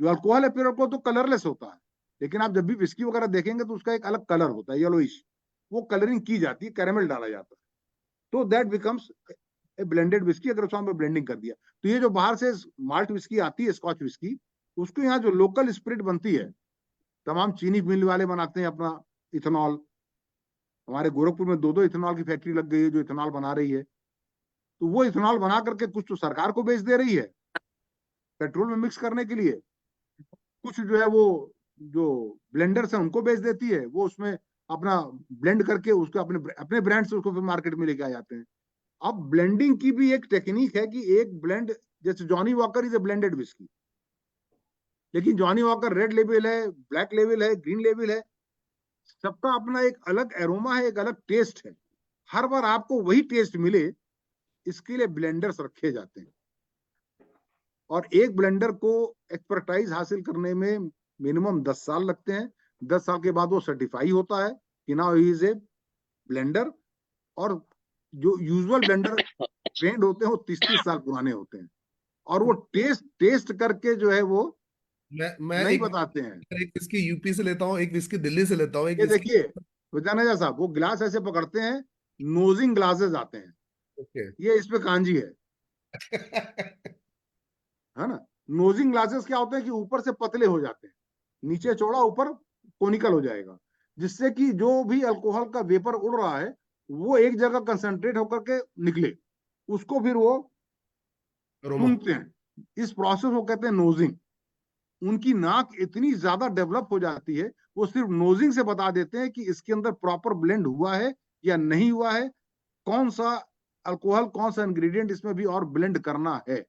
जो अल्कोहल है प्योर अल्कोहल तो कलरलेस होता है, लेकिन आप जब भी विस्की वगैरह देखेंगे तो उसका एक अलग कलर होता है येलोइश, वो कलरिंग की जाती है, कैरेमल डाला जाता है, तो that becomes a blended whisky. अगर उसमें आपने ब्लेंडिंग कर दिया तो ये जो बाहर से माल्ट विस्की आती है स्कॉच विस्की, उसको यहाँ जो लोकल स्पिरिट बनती है, तमाम चीनी मिल वाले बनाते हैं अपना इथेनॉल। हमारे गोरखपुर में 2 इथेनॉल की फैक्ट्री लग गई है जो इथेनॉल बना रही है। तो वो इथेनॉल बना करके कुछ तो सरकार को बेच दे रही है पेट्रोल में मिक्स करने के लिए, कुछ जो है वो जो ब्लेंडर्स हैं उनको बेच देती है, वो उसमें अपना ब्लेंड करके उसको अपने अपने ब्रांड से उसको फिर मार्केट में लेके आ जाते हैं। अब ब्लेंडिंग की भी एक टेक्निक है कि एक ब्लेंड, जैसे Johnny walker is a blended whisky, लेकिन जॉनी वॉकर रेड लेबल है, ब्लैक लेबल है, ग्रीन लेबल है, सबका अपना एक अलग एरोमा है, एक अलग टेस्ट है। हर बार आपको वही टेस्ट मिले इसके लिए ब्लेंडर्स रखे जाते हैं, और एक ब्लेंडर को एक्सपर्टाइज हासिल करने में मिनिमम 10 साल लगते हैं। 10 साल के बाद वो सर्टिफाई होता है कि now he is a blender. और जो यूजुअल ब्लेंडर ट्रेंड होते हैं वो 30-30 साल पुराने होते हैं, और वो टेस्ट करके जो है वो मैं नहीं एक बताते हैं। एक विस्की यूपी से लेता हूँ, एक विस्की दिल्ली से लेता हूँ, एक ये विस्की। देखिए जानेजा साहब, वो गिलास ऐसे पकड़ते हैं, नोजिंग ग्लासेस आते हैं, ओके। ये इस पे कांजी है ना। नोजिंग ग्लासेस क्या होते हैं कि ऊपर से पतले हो जाते हैं, नीचे चौड़ा, ऊपर कोनिकल हो जाएगा, जिससे कि जो भी अल्कोहल का वेपर उड़ रहा है वो एक जगह कंसंट्रेट होकर के निकले, उसको फिर वो अरोमा। सूंघते हैं। इस प्रोसेस को कहते हैं नोजिंग। उनकी नाक इतनी ज्यादा डेवलप हो जाती है, वो सिर्फ नोजिंग से बता देते हैं कि इसके अंदर प्रॉपर ब्लेंड हुआ है या नहीं हुआ है, कौन सा अल्कोहल, कौन सा इंग्रेडिएंट इसमें भी और ब्लेंड करना है।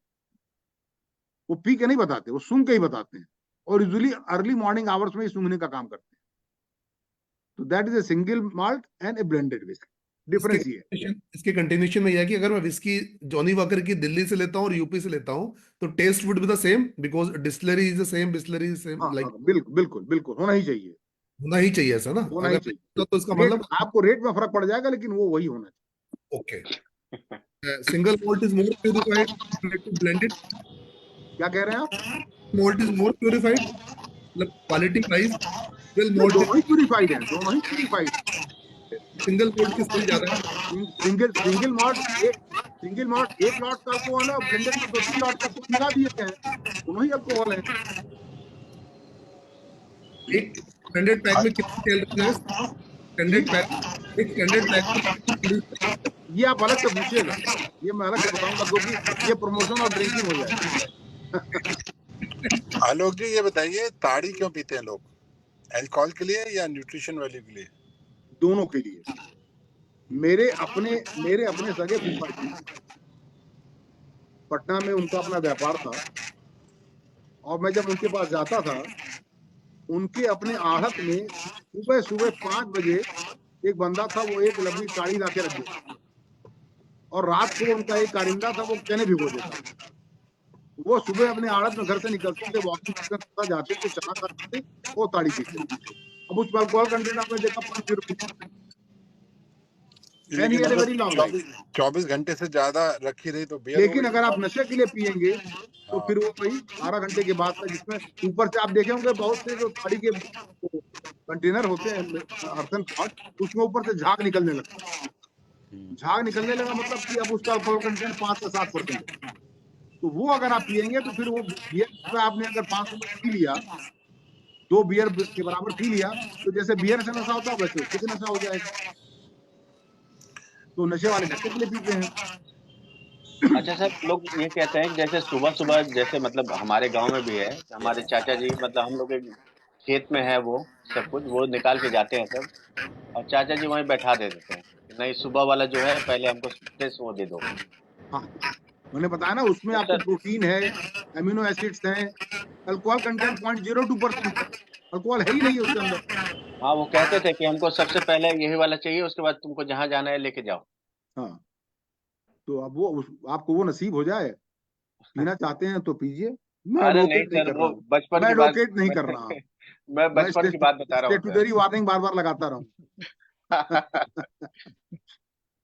वो पी के नहीं बताते, वो सूंघ के ही बताते हैं, और यूजुअली अर्ली मॉर्निंग आवर्स में ही सूंघने का काम करते हैं। तो that is a single malt and A blended whisky, difference ये है। इसके कंटिन्यूशन में यह है कि अगर मैं विस्की जॉनी वॉकर की दिल्ली से लेता हूँ और यूपी से लेता हूँ तो taste would be the same because distillery is the same, distillery is same, हाँ लाइक हाँ, बिल्कुल बिल्कुल बिल्कुल होना ही चाहिए, होना ही चाहिए ऐसा ना। होना अगर ही नहीं चाहिए। तो इसका रेट, मतलब आपको रेट में फर्क पड़ जाएगा लेकिन वो वही होना चाहिए। Okay. Single malt is more purified to blended, क्या कह रहे हैं आप? मॉल्ट इज मोर प्यूरिफाइड, मतलब क्वालिटी वाइज सिंगल नहीं, मॉल्ट दोनों ही प्यूरिफाइड है, दोनों ही प्यूरिफाइड। सिंगल मॉल्ट की सेल ज्यादा है। सिंगल मॉल्ट एक लॉट का अल्कोहल है, और ब्लेंडेड में 2-3 लॉट का कुछ मिला दिए हैं, दोनों ही अल्कोहल है। एक स्टैंडर्ड पैक में कितनी सेल रखते हैं? स्टैंडर्ड पैक, एक स्टैंडर्ड पैक में कितनी प्रोड्यूस? ये आप अलग से पूछिएगा, ये मैं अलग से बताऊंगा, क्योंकि ये प्रमोशन और ड्रिंकिंग हो जाएगा। आलोक जी, ये बताइए ताड़ी क्यों पीते हैं लोग? अल्कोहल के लिए या न्यूट्रिशन वैल्यू के लिए? दोनों के लिए। मेरे अपने सगे फूफा जी, पटना में उनका अपना व्यापार था, और मैं जब उनके पास जाता था, उनके अपने आहत में सुबह सुबह 5 बजे एक बंदा था, वो एक लंबी ताड़ी ला के रख देता, और रात को उनका एक कारिंदा था, वो चने भिगो देता। वो सुबह अपने आड़त में घर से निकलते थे, वॉकिंग जाते थे, चना खाते थे, वो ताड़ी पीते थे। अब उस अल्कोहल कंटेंट आपने देखा 5 रुपये, लेकिन अगर वेरी लॉन्ग लाइफ। 24 घंटे से ज्यादा रखी रही तो बियर लेकिन अगर आप नशे के लिए पियेंगे तो फिर वो वही 12 घंटे के बाद का, जिसमें ऊपर से आप देखे होंगे बहुत से जो ताड़ी के कंटेनर होते हैं, अर्थन पॉट, उसमें ऊपर से झाग निकलने लगता है। झाग निकलने लगा, मतलब कि अब उसका अल्कोहल कंटेंट 5 से 7% है। तो वो अगर आप पियेंगे तो फिर वो बियर पे आपने अगर 500 ml पी लिया, 2 बियर के बराबर पी लिया, तो जैसे बियर से नशा होता है वैसे उससे भी नशा हो जाएगा। तो नशे वाले नशे के लिए पीते हैं। अच्छा सर, लोग ये कहते हैं कि जैसे सुबह सुबह, जैसे मतलब हमारे गांव में भी है, हमारे चाचा जी, मतलब हम लोग के खेत में है वो सब कुछ, वो निकाल के जाते हैं सब, और चाचा जी वहीं बैठा दे देते हैं कि नहीं, सुबह वाला जो है पहले हमको फ्रेश वो दे दो। हाँ, मैंने बताया ना, उसमें तो आपको सर, प्रोटीन है, अमीनो एसिड्स हैं, अल्कोहल कंटेंट 0.02% है, अल्कोहल है ही नहीं है उसके अंदर। हाँ वो कहते थे कि हमको सबसे पहले यही वाला चाहिए, उसके बाद तुमको जहाँ जाना है लेके जाओ। हाँ, तो अब वो आपको वो नसीब हो जाए, पीना चाहते हैं तो पीजिए। मैं अरे नहीं एडवोकेट नहीं सर, कर रहा वो हूँ, बचपन मैं की बात एडवोकेट नहीं कर रहा हूँ, मैं मैं बचपन की बात बता रहा हूँ स्टेटूटरी वार्निंग बार बार लगाता रहूँ। सर।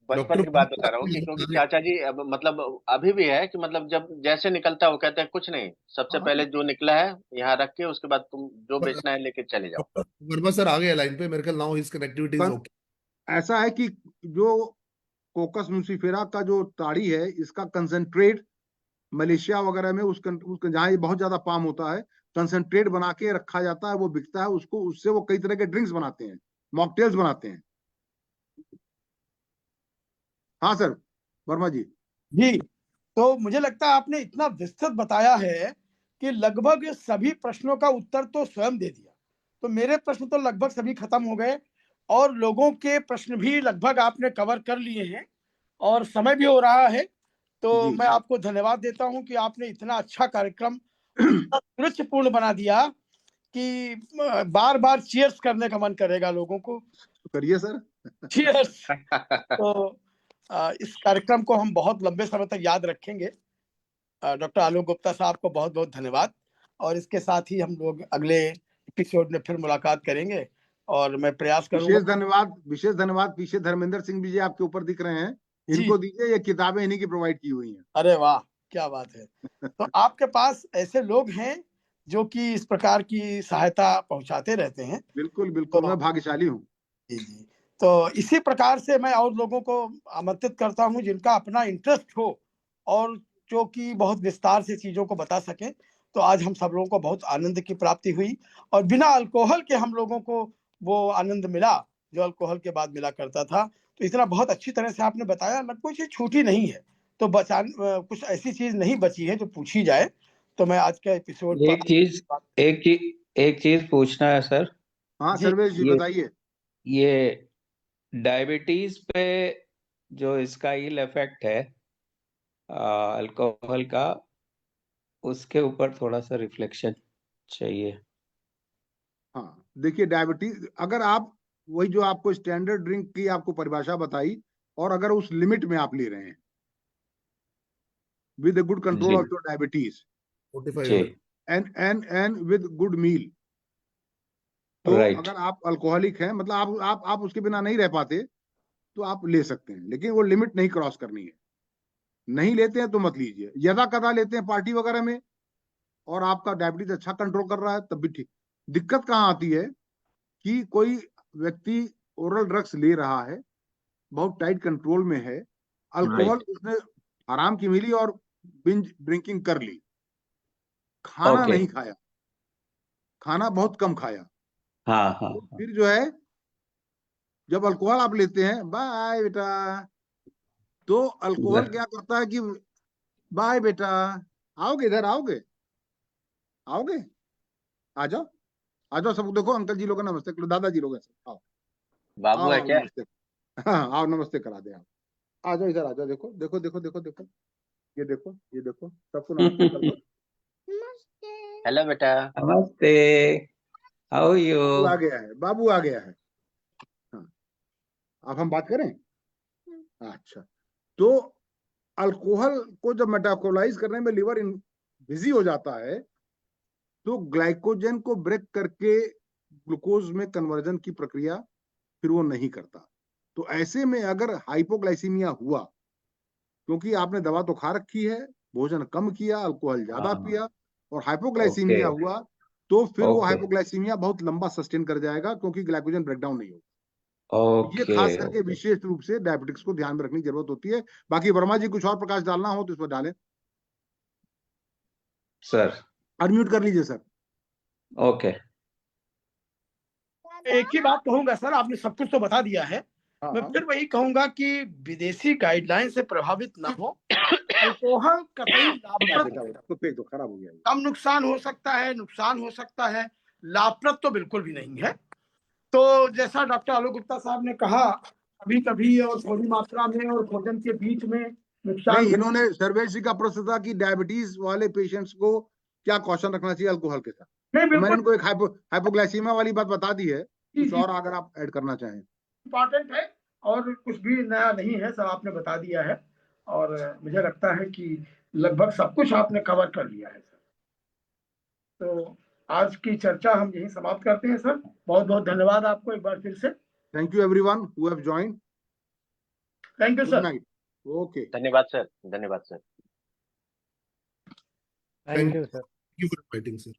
बचपन डॉक्टर की बात बता रहा हूँ कि क्योंकि चाचा जी अब मतलब अभी भी है कि मतलब जब जैसे निकलता है वो कहते हैं कुछ नहीं, सबसे हाँ, पहले जो निकला है यहाँ रख के, उसके बाद तुम जो बेचना है लेके चले जाओ। डॉक्टर वर्मा सर आ गए लाइन पे, मेरे ख्याल now his connectivity is okay. ऐसा है कि जो कोकस म्यूसिफेरा का जो ताड़ी है, इसका कंसंट्रेट मलेशिया वगैरह में उसका जहाँ ये बहुत ज्यादा पाम होता है, कंसंट्रेट बना के रखा जाता है, वो बिकता है, उसको उससे वो कई तरह के ड्रिंक्स बनाते हैं, मॉकटेल्स बनाते हैं। हाँ सर, वर्मा जी। जी, तो मुझे लगता है आपने इतना विस्तृत बताया है कि लगभग सभी प्रश्नों का उत्तर तो स्वयं दे दिया। तो मेरे प्रश्न तो लगभग सभी खत्म हो गए और लोगों के प्रश्न भी लगभग आपने कवर कर लिए हैं और समय भी हो रहा है। तो जी मैं आपको धन्यवाद देता हूं कि आपने इतना अच्छा कार्यक्रम इतना सुरुचिपूर्ण बना दिया कि बार-बार चीयर्स करने का मन करेगा लोगों को। करिए सर। चीयर्स। तो इस कार्यक्रम को हम बहुत लंबे समय तक याद रखेंगे। डॉक्टर आलोक गुप्ता साहब को बहुत बहुत धन्यवाद और इसके साथ ही हम लोग अगले एपिसोड में फिर मुलाकात करेंगे और मैं प्रयास करूंगा। विशेष धन्यवाद पीछे धर्मेंद्र सिंह भी जी आपके ऊपर दिख रहे हैं, जी, इनको दीजिए, ये किताबें इन्हीं की प्रोवाइड की हुई हैं। अरे वाह, क्या बात है। तो आपके पास ऐसे लोग हैं जो कि इस प्रकार की सहायता पहुंचाते रहते हैं। बिल्कुल बिल्कुल, तो मैं भाग्यशाली हूँ। जी, जी। तो इसी प्रकार से मैं और लोगों को आमंत्रित करता हूँ जिनका अपना इंटरेस्ट हो और जो कि बहुत विस्तार से चीज़ों को बता सकें। तो आज हम सब लोगों को बहुत आनंद की प्राप्ति हुई और बिना अल्कोहल के हम लोगों को वो आनंद मिला, जो अल्कोहल के बाद मिला करता था। तो इतना बहुत अच्छी तरह से आपने बताया, लगभग कोई चीज़ छूटी नहीं है। तो कुछ ऐसी चीज़ नहीं बची है जो पूछी जाए। तो मैं आज के एपिसोड पर एक चीज एक चीज पूछना है सर। हाँ जी, सर्वेश जी ये बताइए। ये डायबिटीज पे जो इसका इल इफेक्ट है अल्कोहल का, उसके ऊपर थोड़ा सा रिफ्लेक्शन चाहिए। हाँ देखिए, डायबिटीज अगर आप वही जो आपको स्टैंडर्ड ड्रिंक की आपको परिभाषा बताई, और अगर उस लिमिट में आप ले रहे हैं with good control g of your diabetes 45 g, unit. And with good meal, तो राइट। अगर आप अल्कोहलिक हैं, मतलब आप उसके बिना नहीं रह पाते, तो आप ले सकते हैं, लेकिन वो लिमिट नहीं क्रॉस करनी है। नहीं लेते हैं तो मत लीजिए। यदा कदा लेते हैं पार्टी वगैरह में और आपका डायबिटीज अच्छा कंट्रोल कर रहा है तब भी ठीक। दिक्कत कहाँ आती है कि कोई व्यक्ति ओरल ड्रग्स ले रहा है, बहुत टाइट कंट्रोल में है, अल्कोहल राइट। उसने आराम की मिली और बिंज ड्रिंकिंग कर ली, खाना ओके। नहीं खाया, खाना बहुत कम खाया, हाँ हाँ तो हाँ। फिर जो है जब अल्कोहल आप लेते हैं, बाय बेटा, तो अल्कोहल क्या करता है कि बाय बेटा, आओगे इधर, आओगे आओगे, आ जाओ, आ जाओ सब, देखो अंकल जी लोग हैं, नमस्ते करो, दादाजी लोग हैं सब, आओ बाबू आओ है आओ क्या? नमस्ते। हाँ आओ नमस्ते करा दे, आप आ जाओ इधर, आ जाओ, देखो देखो देखो देखो देखो, ये देखो ये देखो, सबको नमस्ते कर दो। हेलो बेटा। नमस्ते। How you? बाबू आ गया है, बाबू आ गया है। हाँ, अब हम बात करें। अच्छा, तो अल्कोहल को जब मेटाबोलाइज करने में लिवर बिजी हो जाता है, तो ग्लाइकोजन को ब्रेक करके ग्लूकोज में कन्वर्जन की प्रक्रिया फिर वो नहीं करता। तो ऐसे में अगर हाइपोग्लाइसीमिया हुआ, क्योंकि आपने दवा तो खा रखी है, भोजन कम किया, अल्कोहल ज्यादा हाँ। पिया, और ओके हाइपोग्लाइसीमिया हुआ, तो फिर वो ओके हाइपोग्लाइसीमिया बहुत लंबा सस्टेन कर जाएगा, क्योंकि ग्लाइकोजन ब्रेकडाउन नहीं होगा। ये खास ओके करके विशेष रूप से डायबिटिक्स को ध्यान में रखने की जरूरत होती है। बाकी वर्मा जी कुछ और प्रकाश डालना हो तो इस पर डालें। सर। अनम्यूट कर लीजिए सर। ओके। एक ही बात कहूंगा सर, आपने सब कुछ तो बता दिया है। हाँ, मैं हाँ। फिर वही कहूंगा कि विदेशी गाइडलाइन से प्रभावित ना हो। अल्कोहल कतई लाभप्रद बेटा, उसको फेंक दो, खराब हो गया ये। कम नुकसान हो सकता है, नुकसान हो सकता है, लाभप्रद तो बिल्कुल भी नहीं है। तो जैसा डॉक्टर आलोक गुप्ता साहब ने कहा, कभी कभी और थोड़ी मात्रा में और भोजन के बीच में नुकसान नहीं, इन्होंने सर्वेश जी का प्रश्न था कि डायबिटीज वाले पेशेंट्स को क्या कॉशन रखना चाहिए अल्कोहल के साथ। नहीं, तो मैंने बिल्कुल उनको एक हाइपोग्लाइसीमिया वाली बात बता दी है। जी, कुछ जी। और अगर आप ऐड करना चाहें। इम्पोर्टेंट है और कुछ भी नया नहीं है, सब आपने बता दिया है। और मुझे लगता है कि लगभग सब कुछ आपने कवर कर लिया है सर। तो आज की चर्चा हम यहीं समाप्त करते हैं सर। बहुत बहुत धन्यवाद आपको एक बार फिर से। Thank you everyone who have joined. Thank you good sir. Night. Okay. धन्यवाद सर, धन्यवाद sir. Thank you sir. You for inviting sir.